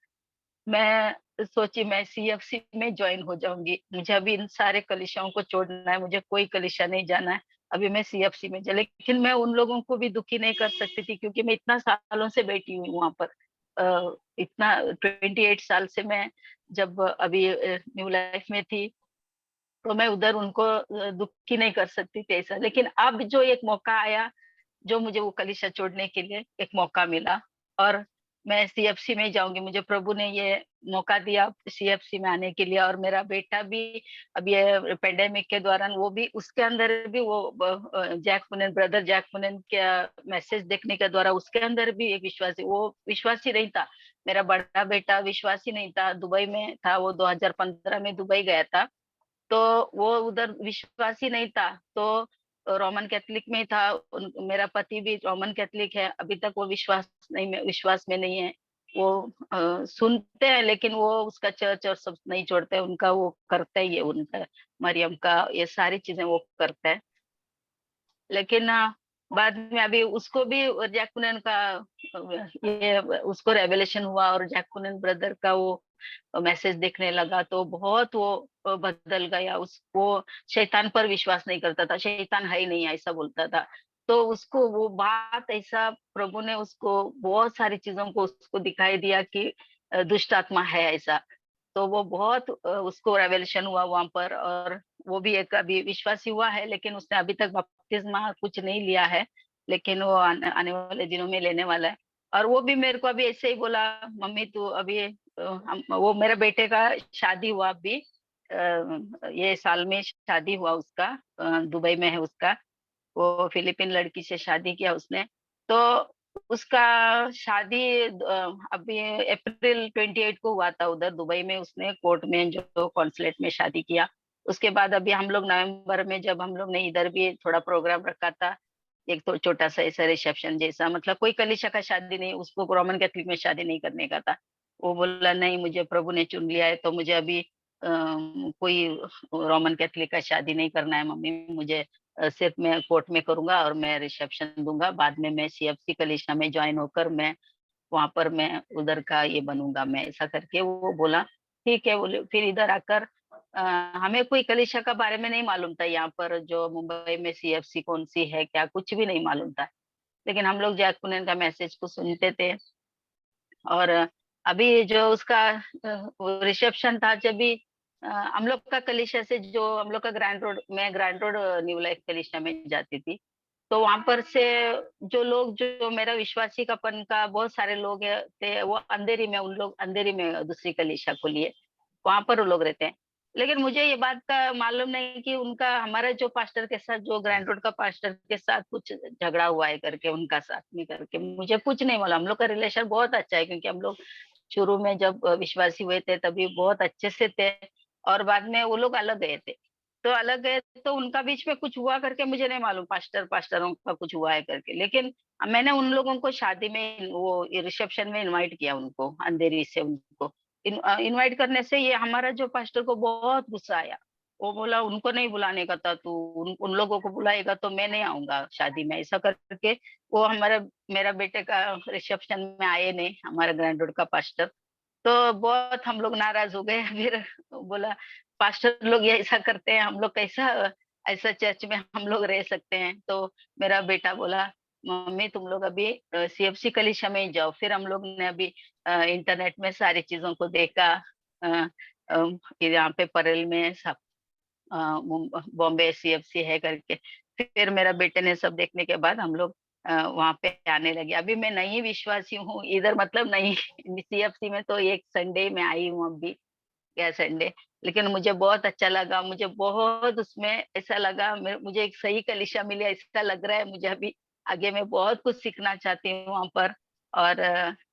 C: मैं सोची मैं CFC में ज्वाइन हो जाऊंगी। मुझे अभी इन सारे कलिसियाओं को छोड़ना है, मुझे कोई कलिसिया नहीं जाना है। अभी मैं CFC में लेकिन मैं उन लोगों को भी दुखी नहीं कर सकती थी, क्योंकि मैं इतना सालों से बैठी हुई वहां पर। इतना 28 साल से मैं जब अभी न्यू लाइफ में थी, तो मैं उधर उनको दुखी नहीं कर सकती थी ऐसा। लेकिन अब जो एक मौका आया, जो मुझे वो कलीसिया छोड़ने के लिए एक मौका मिला और मैं CFC में जाऊंगी, मुझे प्रभु ने ये मौका दिया CFC में आने के लिए। और मेरा बेटा भी अब ये पेंडेमिक के दौरान, वो भी उसके अंदर भी वो जैक पुनेन, ब्रदर जैक पुनेन के मैसेज देखने के द्वारा उसके अंदर भी एक विश्वासी, वो विश्वासी नहीं था। मेरा बड़ा बेटा विश्वासी नहीं था, दुबई में था वो, 2015 में दुबई गया था, तो वो उधर विश्वासी नहीं था, तो रोमन कैथोलिक में था। मेरा पति भी रोमन कैथोलिक है, अभी तक वो विश्वास में नहीं है। वो सुनते हैं, लेकिन वो उसका चर्च और सब नहीं छोड़ते, उनका वो करते ही है, उनका मरियम का ये सारी चीजें वो करते हैं। लेकिन बाद में अभी उसको भी जैकुनन का ये उसको रेवलेशन हुआ और जैकुनन ब्रदर का वो मैसेज देखने लगा, तो बहुत वो बदल गया। वो शैतान पर विश्वास नहीं करता था, शैतान है ही नहीं ऐसा बोलता था। तो उसको वो बात ऐसा, प्रभु ने उसको बहुत सारी चीजों को उसको दिखाई दिया कि दुष्ट आत्मा है ऐसा। तो वो बहुत उसको रेवलेशन हुआ वहां पर, और वो भी एक अभी विश्वासी हुआ है, लेकिन उसने अभी तक बपतिस्मा कुछ नहीं लिया है, लेकिन वो आने वाले दिनों में लेने वाला है। और वो भी मेरे को अभी ऐसे ही बोला, मम्मी तू अभी वो मेरे बेटे का शादी हुआ अभी, ये साल में शादी हुआ उसका, दुबई में है उसका। वो फिलिपिन लड़की से शादी किया उसने। तो उसका शादी अभी अप्रैल 28 को हुआ था उधर दुबई में, उसने कोर्ट में जो कॉन्सुलेट में शादी किया। उसके बाद अभी हम लोग नवंबर में जब हम लोग ने इधर भी थोड़ा प्रोग्राम रखा था, एक तो छोटा सा ऐसा रिसेप्शन जैसा, मतलब कोई कलीसिया का शादी नहीं, उसको रोमन कैथलिक में शादी नहीं करने का था। वो बोला नहीं, मुझे प्रभु ने चुन लिया है तो मुझे अभी कोई रोमन कैथलिक का शादी नहीं करना है मम्मी, मुझे सिर्फ मैं कोर्ट में करूंगा और मैं रिसेप्शन दूंगा, बाद में मैं सीएफसी कलीसिया में ज्वाइन होकर मैं वहां पर मैं उधर का ये बनूंगा मैं, ऐसा करके वो बोला ठीक है। बोले फिर इधर आकर अ, हमें कोई कलीसिया का बारे में नहीं मालूम था, यहाँ पर जो मुंबई में सीएफसी कौन सी है क्या, कुछ भी नहीं मालूम था। लेकिन हम लोग जैक कुनैन का मैसेज को सुनते थे। और अभी जो उसका रिसेप्शन था, जब भी हम लोग का कलीसिया से जो हम लोग का ग्रैंड रोड, मैं ग्रैंड रोड न्यू लाइफ कलीसिया में जाती थी, तो वहां पर से जो लोग, जो मेरा विश्वासी कापन का बहुत सारे लोग थे, वो अंधेरी में, उन लोग अंधेरी में दूसरी कलीसिया को लिए, वहां पर वो लोग रहते हैं। लेकिन मुझे ये बात का मालूम नहीं कि उनका हमारा जो पास्टर के साथ, जो ग्रैंड रोड का पास्टर के साथ कुछ झगड़ा हुआ है करके, उनका साथ में करके, मुझे कुछ नहीं मालूम। हम लोग का रिलेशन बहुत अच्छा है, क्योंकि हम लोग शुरू में जब विश्वासी हुए थे तभी बहुत अच्छे से थे, और बाद में वो लोग अलग गए थे। तो अलग गए तो उनका बीच में कुछ हुआ करके मुझे नहीं मालूम, पास्टरों का कुछ हुआ है करके। लेकिन मैंने उन लोगों को शादी में, वो रिसेप्शन में इनवाइट किया उनको, अंधेरी से उनको इनवाइट करने से ये हमारा जो पास्टर को बहुत गुस्सा आया। वो बोला उनको नहीं बुलाने का था, तू उन लोगों को बुलाएगा तो मैं नहीं आऊंगा शादी में, ऐसा करके वो हमारा, मेरा बेटे का रिसेप्शन में आए नहीं, हमारा ग्रैंड रोड का पास्टर। तो बहुत हम लोग नाराज हो गए। फिर बोला पास्टर लोग ये ऐसा करते हैं, हम लोग कैसा ऐसा चर्च में हम लोग रह सकते हैं। तो मेरा बेटा बोला मम्मी तुम लोग अभी सीएफसी कलीसिया में ही जाओ। फिर हम लोग ने अभी इंटरनेट में सारी चीजों को देखा, यहाँ पे परेल में सब बॉम्बे सीएफसी है करके। फिर मेरा बेटे ने सब देखने के बाद हम लोग वहां पे आने लगे। अभी मैं नई विश्वासी हूँ इधर, मतलब नहीं सीएफसी में तो एक संडे में आई हूँ अभी, क्या संडे। लेकिन मुझे बहुत अच्छा लगा, मुझे बहुत उसमें ऐसा लगा, मुझे एक सही कलीसिया मिली, ऐसा लग रहा है मुझे अभी आगे मैं बहुत कुछ सीखना चाहती हूँ वहां पर, और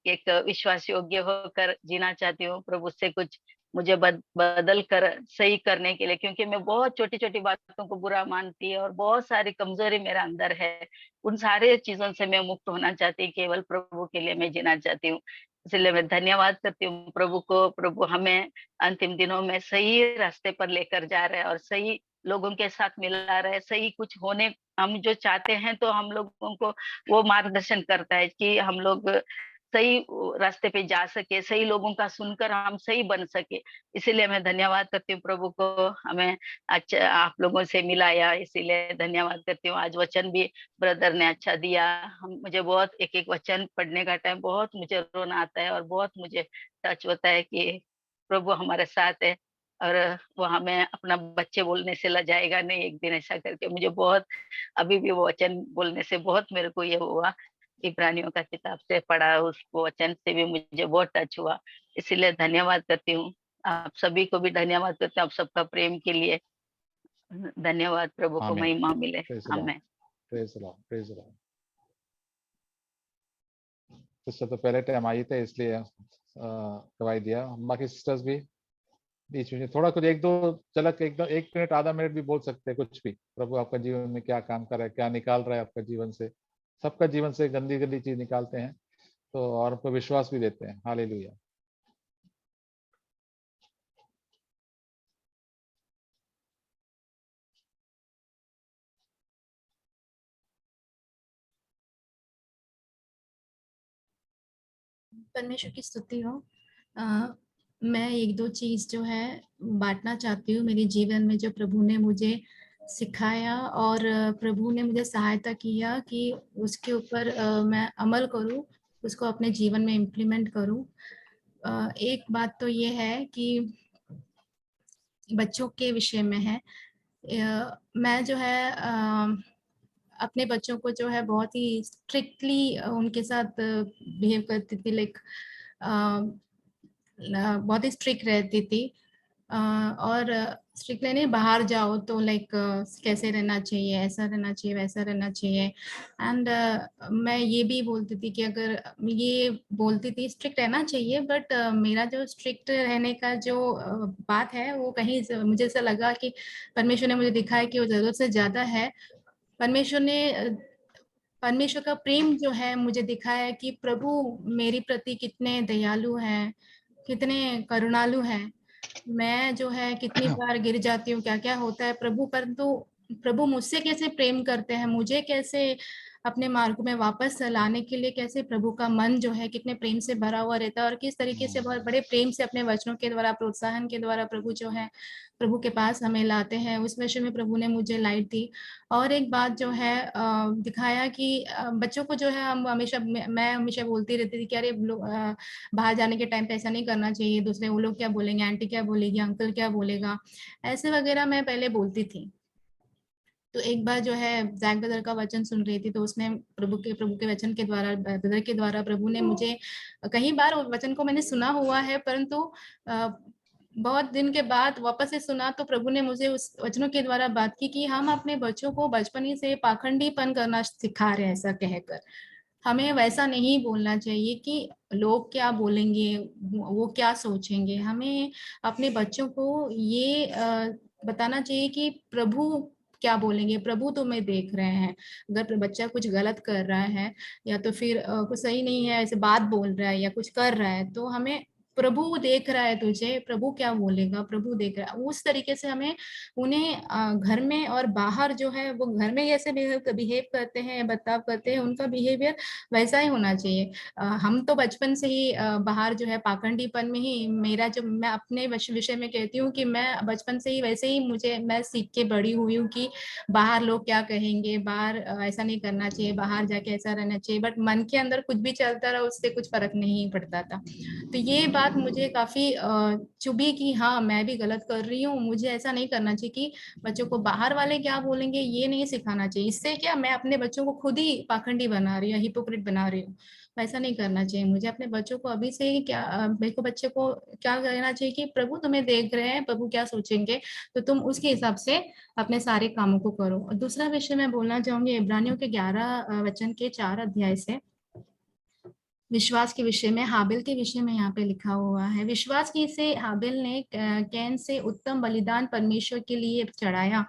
C: एक विश्वास योग्य होकर जीना चाहती हूँ। प्रभु से कुछ मुझे बदल कर सही करने के लिए, क्योंकि मैं बहुत छोटी छोटी बातों को बुरा मानती है और बहुत सारी कमजोरी मेरा अंदर है। उन सारे चीजों से मैं मुक्त होना चाहती हूँ, केवल प्रभु के लिए मैं जीना चाहती हूँ। इसलिए मैं धन्यवाद करती हूँ प्रभु को। प्रभु हमें अंतिम दिनों में सही रास्ते पर लेकर जा रहे हैं और सही लोगों के साथ मिला रहे, सही कुछ होने हम जो चाहते हैं तो हम लोगों को वो मार्गदर्शन करता है कि हम लोग सही रास्ते पे जा सके, सही लोगों का सुनकर हम सही बन सके। इसीलिए मैं धन्यवाद करती हूँ प्रभु को, हमें अच्छा आप लोगों से मिलाया, इसीलिए धन्यवाद करती हूँ। आज वचन भी ब्रदर ने अच्छा दिया। हम मुझे बहुत एक एक वचन पढ़ने का टाइम बहुत मुझे रोना आता है और बहुत मुझे टच होता है कि प्रभु हमारे साथ है और वो हमें अपना बच्चे बोलने से लजाएगा नहीं एक दिन, ऐसा करके मुझे बहुत अभी भी वो वचन बोलने से बहुत मेरे को ये हुआ। इब्रानियों का किताब से पढ़ा, उस वचन से भी मुझे बहुत टच हुआ। इसीलिए धन्यवाद करती हूँ। आप सभी को भी धन्यवाद करती हूँ, आप सबका प्रेम के लिए धन्यवाद। प्रभु को
A: आमीन।
C: महिमा मिले।
A: प्रेज द लॉर्ड,
C: आमीन।
A: Praise the Lord, praise the Lord. Sister तो पहले टाइम आई थे इसलिए गवाही दिया। बाकी सिस्टर्स भी बीच में थोड़ा कुछ एक दो झलक, एक दो 1 मिनट आधा मिनट भी बोल सकते हैं कुछ भी, प्रभु आपका जीवन में क्या काम कर रहा है, क्या निकाल रहा है आपका जीवन से। सबका जीवन से गंदी गंदी चीज निकालते हैं तो, और आपको विश्वास भी देते हैं। हालेलुया।
B: परमेश्वर की स्तुति हो। मैं एक दो चीज जो है बांटना चाहती हूँ मेरे जीवन में, जो प्रभु ने मुझे सिखाया और प्रभु ने मुझे सहायता किया कि उसके ऊपर मैं अमल करूँ, उसको अपने जीवन में इम्प्लीमेंट करूँ। एक बात तो ये है कि बच्चों के विषय में है। मैं जो है अपने बच्चों को जो है बहुत ही स्ट्रिक्टली उनके साथ बिहेव करती थी। लाइक बहुत ही स्ट्रिक्ट रहती थी। और स्ट्रिक्ट नहीं, बाहर जाओ तो लाइक कैसे रहना चाहिए, ऐसा रहना चाहिए, वैसा रहना चाहिए। एंड मैं ये भी बोलती थी कि अगर ये बोलती थी स्ट्रिक्ट रहना चाहिए, बट मेरा जो स्ट्रिक्ट रहने का जो बात है वो कहीं मुझे ऐसा लगा कि परमेश्वर ने मुझे दिखाया कि वो जरूरत से ज्यादा है। परमेश्वर ने परमेश्वर का प्रेम जो है मुझे दिखाया कि प्रभु मेरी प्रति कितने दयालु हैं, कितने करुणालु हैं। मैं जो है कितनी बार गिर जाती हूँ, क्या क्या होता है प्रभु, परंतु प्रभु मुझसे कैसे प्रेम करते हैं, मुझे कैसे अपने मार्ग में वापस लाने के लिए कैसे प्रभु का मन जो है कितने प्रेम से भरा हुआ रहता है, और किस तरीके से बहुत बड़े प्रेम से अपने वचनों के द्वारा, प्रोत्साहन के द्वारा प्रभु जो है प्रभु के पास हमें लाते हैं। उस विषय में प्रभु ने मुझे लाइट दी। और एक बात जो है दिखाया कि बच्चों को जो है हम हमेशा, मैं हमेशा बोलती रहती थी कि अरे बाहर जाने के टाइम पे ऐसा नहीं करना चाहिए, दूसरे वो लोग क्या बोलेंगे, आंटी क्या बोलेगी, अंकल क्या बोलेगा, ऐसे वगैरह मैं पहले बोलती थी। तो एक बार जो है जैक ब्रदर का वचन सुन रही थी, तो उसमें प्रभु के वचन के द्वारा, ब्रदर के द्वारा प्रभु ने मुझे, कई बार वचन को मैंने सुना हुआ है, परंतु बहुत दिन के बाद वापस से सुना तो प्रभु ने मुझे उस वचनों के द्वारा बात की कि हम अपने बच्चों को बचपन ही से पाखंडीपन करना सिखा रहे हैं, ऐसा कहकर हमें वैसा नहीं बोलना चाहिए कि लोग क्या बोलेंगे, वो क्या सोचेंगे। हमें अपने बच्चों को ये बताना चाहिए कि प्रभु क्या बोलेंगे, प्रभु तुम्हें देख रहे हैं। अगर बच्चा कुछ गलत कर रहा है या तो फिर कुछ सही नहीं है, ऐसे बात बोल रहा है या कुछ कर रहा है, तो हमें प्रभु देख रहा है तुझे, प्रभु क्या बोलेगा, प्रभु देख रहा है, उस तरीके से हमें उन्हें घर में और बाहर जो है वो घर में जैसे बिहेव करते हैं, बर्ताव करते हैं, उनका बिहेवियर वैसा ही होना चाहिए। हम तो बचपन से ही बाहर जो है पाखंडीपन में ही, मेरा जो, मैं अपने विषय में कहती हूँ कि मैं बचपन से ही वैसे ही मैं सीख के बड़ी हुई हूँ कि बाहर लोग क्या कहेंगे, बाहर ऐसा नहीं करना चाहिए, बाहर जाके ऐसा रहना चाहिए, बट मन के अंदर कुछ भी चलता रहा, उससे कुछ फर्क नहीं पड़ता था। तो ये बात मुझे काफी चुभी कि हाँ मैं भी गलत कर रही हूँ, मुझे ऐसा नहीं करना चाहिए कि बच्चों को बाहर वाले क्या बोलेंगे ये नहीं सिखाना चाहिए। इससे क्या, मैं अपने बच्चों को खुद ही पाखंडी बना रही हूँ, हिपोक्रेट बना रही हूँ। वैसा नहीं करना चाहिए। मुझे अपने बच्चों को अभी से ही क्या, मेरे को बच्चे को क्या कहना चाहिए कि प्रभु तुम्हें देख रहे हैं, प्रभु क्या सोचेंगे, तो तुम उसके हिसाब से अपने सारे कामों को करो। और दूसरा विषय मैं बोलना चाहूंगी इब्रानियों के 11 वचन के 4 अध्याय से, विश्वास के विषय में, हाबिल के विषय में यहाँ पे लिखा हुआ है। विश्वास की से हाबिल ने कैन से उत्तम बलिदान परमेश्वर के लिए चढ़ाया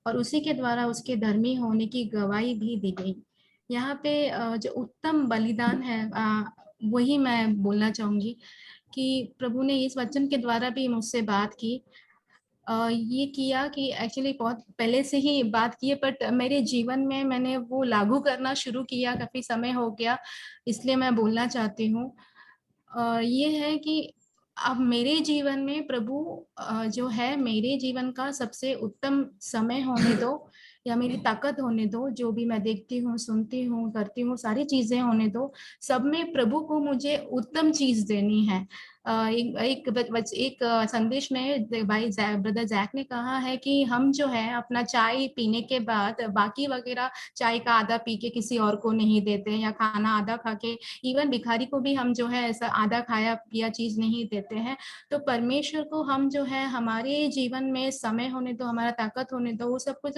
B: और उसी के द्वारा उसके धर्मी होने की गवाही भी दी गई। यहाँ पे जो उत्तम बलिदान है, वही मैं बोलना चाहूंगी कि प्रभु ने इस वचन के द्वारा भी मुझसे बात की। ये किया कि एक्चुअली बहुत पहले से ही बात की है, बट मेरे जीवन में मैंने वो लागू करना शुरू किया, काफी समय हो गया, इसलिए मैं बोलना चाहती हूँ। ये है कि अब मेरे जीवन में प्रभु जो है मेरे जीवन का सबसे उत्तम समय होने दो, या मेरी ताकत होने दो, जो भी मैं देखती हूँ, सुनती हूँ, करती हूँ, सारी चीजें होने दो, सब में प्रभु को मुझे उत्तम चीज देनी है। एक संदेश में भाई ब्रदर जैक ने कहा है कि हम जो है अपना चाय पीने के बाद बाकी वगैरह चाय का आधा पी के किसी और को नहीं देते, या खाना आधा खा के, इवन भिखारी को भी हम जो है ऐसा आधा खाया पिया चीज नहीं देते हैं। तो परमेश्वर को हम जो है हमारे जीवन में समय होने दो, हमारा ताकत होने दो, वो सब कुछ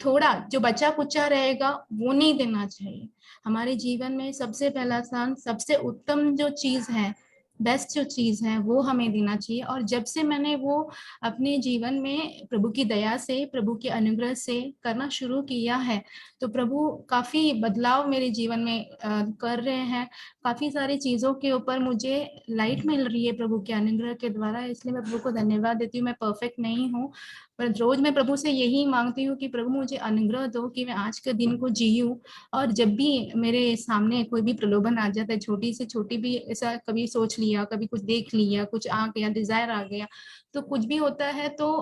B: थोड़ा जो बचा कुचा रहेगा वो नहीं देना चाहिए। हमारे जीवन में सबसे पहला स्थान, सबसे उत्तम जो चीज है, बेस्ट जो चीज है वो हमें देना चाहिए। और जब से मैंने वो अपने जीवन में प्रभु की दया से, प्रभु के अनुग्रह से करना शुरू किया है, तो प्रभु काफी बदलाव मेरे जीवन में कर रहे हैं। काफी सारी चीजों के ऊपर मुझे लाइट मिल रही है प्रभु के अनुग्रह के द्वारा, इसलिए मैं प्रभु को धन्यवाद देती हूँ। मैं परफेक्ट नहीं हूँ, पर रोज मैं प्रभु से यही मांगती हूँ कि प्रभु मुझे अनुग्रह दो कि मैं आज के दिन को जीऊं। और जब भी मेरे सामने कोई भी प्रलोभन आ जाता है, छोटी से छोटी भी, ऐसा कभी सोच लिया, कभी कुछ देख लिया, कुछ आ गया, डिजायर आ गया, तो कुछ भी होता है, तो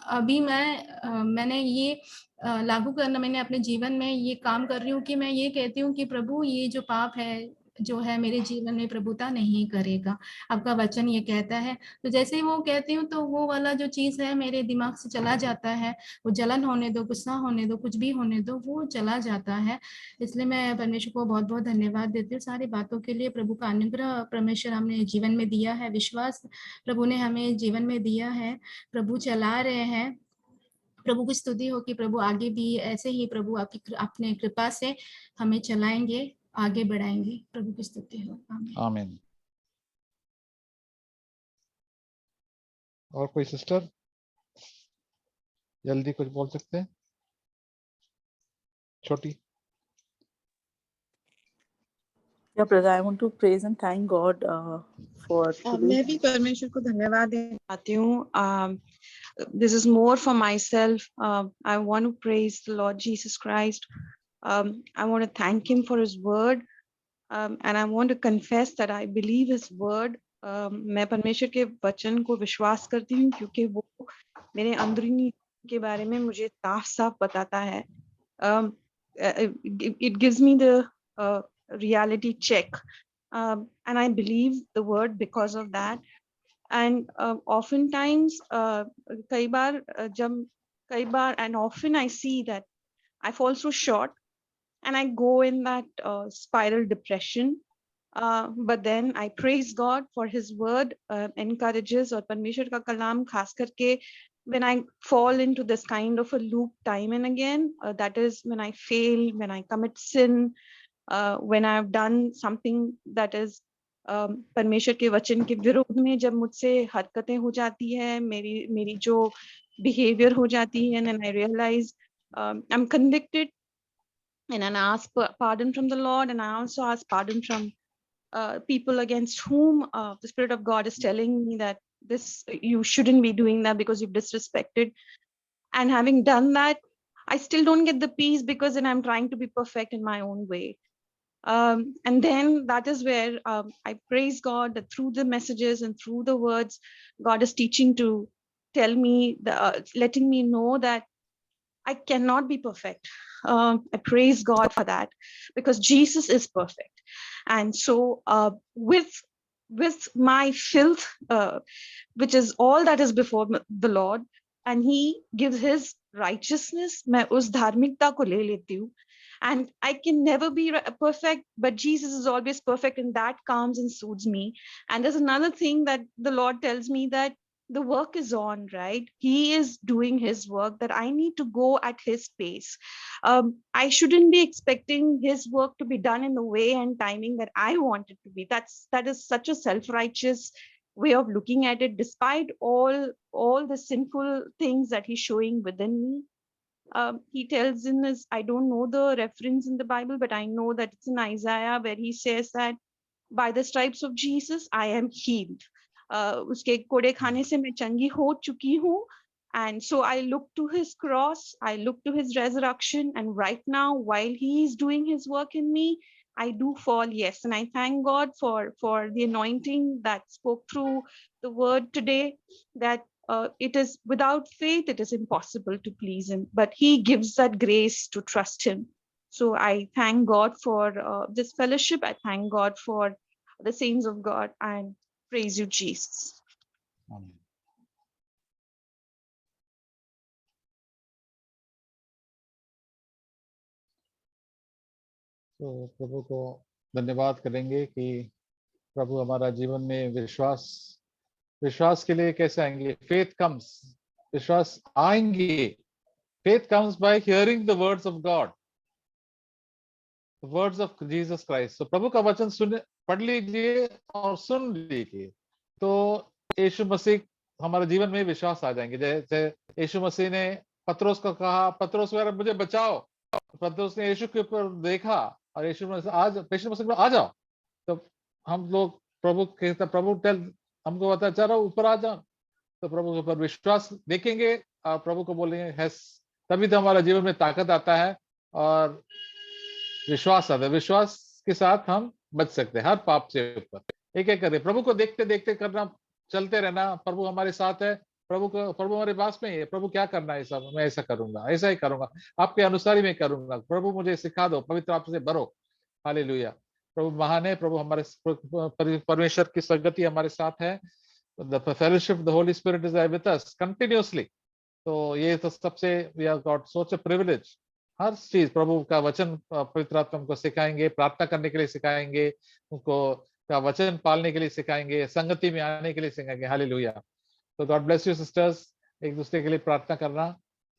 B: अभी मैंने ये लागू करना, मैंने अपने जीवन में ये काम कर रही हूँ कि मैं ये कहती हूँ कि प्रभु ये जो पाप है, जो है मेरे जीवन में प्रभुता नहीं करेगा। आपका वचन ये कहता है। तो जैसे ही वो कहती हूँ तो वो वाला जो चीज है मेरे दिमाग से चला जाता है। वो जलन होने दो, गुस्सा होने दो, कुछ भी होने दो, वो चला जाता है। इसलिए मैं परमेश्वर को बहुत बहुत धन्यवाद देती हूँ सारी बातों के लिए। प्रभु का अनुग्रह परमेश्वर हमने जीवन में दिया है, विश्वास प्रभु ने हमें जीवन में दिया है, प्रभु चला रहे हैं। प्रभु की स्तुति हो कि प्रभु आगे भी ऐसे ही प्रभु आपकी अपने कृपा से हमें चलाएंगे, आगे बढ़ाएंगे। प्रभु की स्तुति हो। आमीन।
A: आमीन। और कोई सिस्टर जल्दी कुछ बोल सकते हैं? छोटी।
D: Yeah, brother, I want to praise and thank God for
E: मैं भी परमेश्वर को धन्यवाद देना चाहती हूँ. This is more for myself. I want to praise the Lord Jesus Christ. I want to thank him for his word, and I want to confess that I believe his word. मैं परमेश्वर के वचन को विश्वास करती हूँ क्योंकि वो मेरे अंदरूनी के बारे में मुझे साफ-साफ बताता है. It gives me the reality check, and I believe the word because of that. And oftentimes कई बार and often I see that I fall so short and I go in that spiral depression, but then I praise God for his word encourages, और परमेश्वर का कलाम खास करके when I fall into this kind of a loop time and again, that is when I fail, when I commit sin, when I've done something that is परमेश्वर के वचन के विरोध में जब मुझसे हरकतें हो जाती है, मेरी जो behavior हो जाती है, and I realize I'm convicted, and I ask pardon from the Lord, and I also ask pardon from people against whom the Spirit of God is telling me that this you shouldn't be doing that because you've disrespected. And having done that, I still don't get the peace because then I'm trying to be perfect in my own way. And then that is where I praise God that through the messages and through the words, God is teaching to tell me, letting me know that I cannot be perfect. I praise God for that because Jesus is perfect. And so with my filth, which is all that is before the Lord, and he gives his righteousness, मैं उस धार्मिकता को ले लेती हूँ. And I can never be perfect, but Jesus is always perfect, and that calms and soothes me. And there's another thing that the Lord tells me, that the work is on, right? He is doing his work, that I need to go at his pace. I shouldn't be expecting his work to be done in the way and timing that I want it to be. That is such a self-righteous way of looking at it, despite all the sinful things that he's showing within me. He tells in his, I don't know the reference in the Bible, but I know that it's in Isaiah where he says that by the stripes of Jesus, I am healed. उसके कोड़े खाने से मैं चंगी हो चुकी हूँ. And so I look to his cross, I look to his resurrection, and right now, while he is doing his work in me, I do fall, yes. And I thank God for the anointing that spoke through the word today, that it is without faith, it is impossible to please him, but he gives that grace to trust him. So I thank God for this fellowship. I thank God for the saints of God, and praise you, Jesus.
A: आमीन। तो प्रभु को धन्यवाद करेंगे कि प्रभु हमारा जीवन में विश्वास के लिए कैसे आएंगे? फेथ कम्स, विश्वास आएंगे। Faith comes by hearing the words of God, the words of Jesus Christ. तो प्रभु का वचन पढ़ लीजिए और सुन लीजिए, तो यीशु मसीह हमारे जीवन में विश्वास आ जाएंगे। जैसे यीशु मसीह ने पतरस को कहा, पतरस वगैरह मुझे बचाओ, पतरस ने यीशु के ऊपर देखा और यीशु मसीह आ जाओ। तो हम लोग प्रभु कहता, प्रभु हमको बता चाह रहा ऊपर आ जाओ, तो प्रभु के ऊपर विश्वास देखेंगे और प्रभु को बोलेंगे हैस, तभी तो हमारा जीवन में ताकत आता है और विश्वास आता है। विश्वास के साथ हम बच सकते हैं हर पाप से ऊपर। एक एक करके प्रभु को देखते देखते करना, चलते रहना। प्रभु हमारे साथ है, प्रभु हमारे पास में ही है। प्रभु क्या करना है, सब मैं ऐसा करूंगा, ऐसा ही करूंगा, आपके अनुसार ही मैं करूंगा। प्रभु मुझे सिखा दो, पवित्र आत्मा से भरो। हालेलुया। प्रभु महान है, प्रभु हमारे परमेश्वर की संगति हमारे साथ है। The fellowship of the Holy Spirit is there with us continuously. तो ये तो सबसे we have got such a privilege. हर चीज प्रभु का वचन पवित्र आत्मा हमको सिखाएंगे, प्रार्थना करने के लिए सिखाएंगे, उनको का वचन पालने के लिए सिखाएंगे, संगति में आने के लिए सिखाएंगे। हालेलुया। तो गॉड ब्लेस यू सिस्टर्स, एक दूसरे के लिए प्रार्थना करना।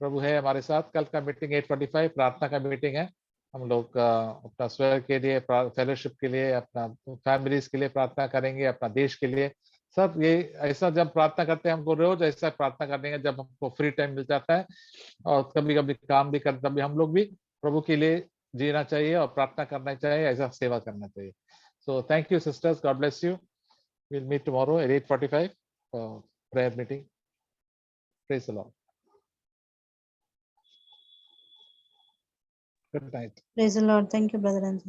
A: प्रभु है हमारे साथ। कल का मीटिंग 8:45 प्रार्थना का मीटिंग है। हम लोग अपना स्वयं के लिए, फेलोशिप के लिए, अपना फैमिलीज के लिए प्रार्थना करेंगे, अपना देश के लिए। सब ये ऐसा जब प्रार्थना करते हैं, हमको रोज ऐसा प्रार्थना करने का जब हमको फ्री टाइम मिल जाता है, और कभी कभी काम भी करते, तभी हम लोग भी प्रभु के लिए जीना चाहिए और प्रार्थना करना चाहिए, ऐसा सेवा करना चाहिए। So thank you sisters, God bless you. Will meet tomorrow at 8:45 for prayer meeting. Praise the Lord. Good night.
F: Praise the Lord. Thank you, brother and sister.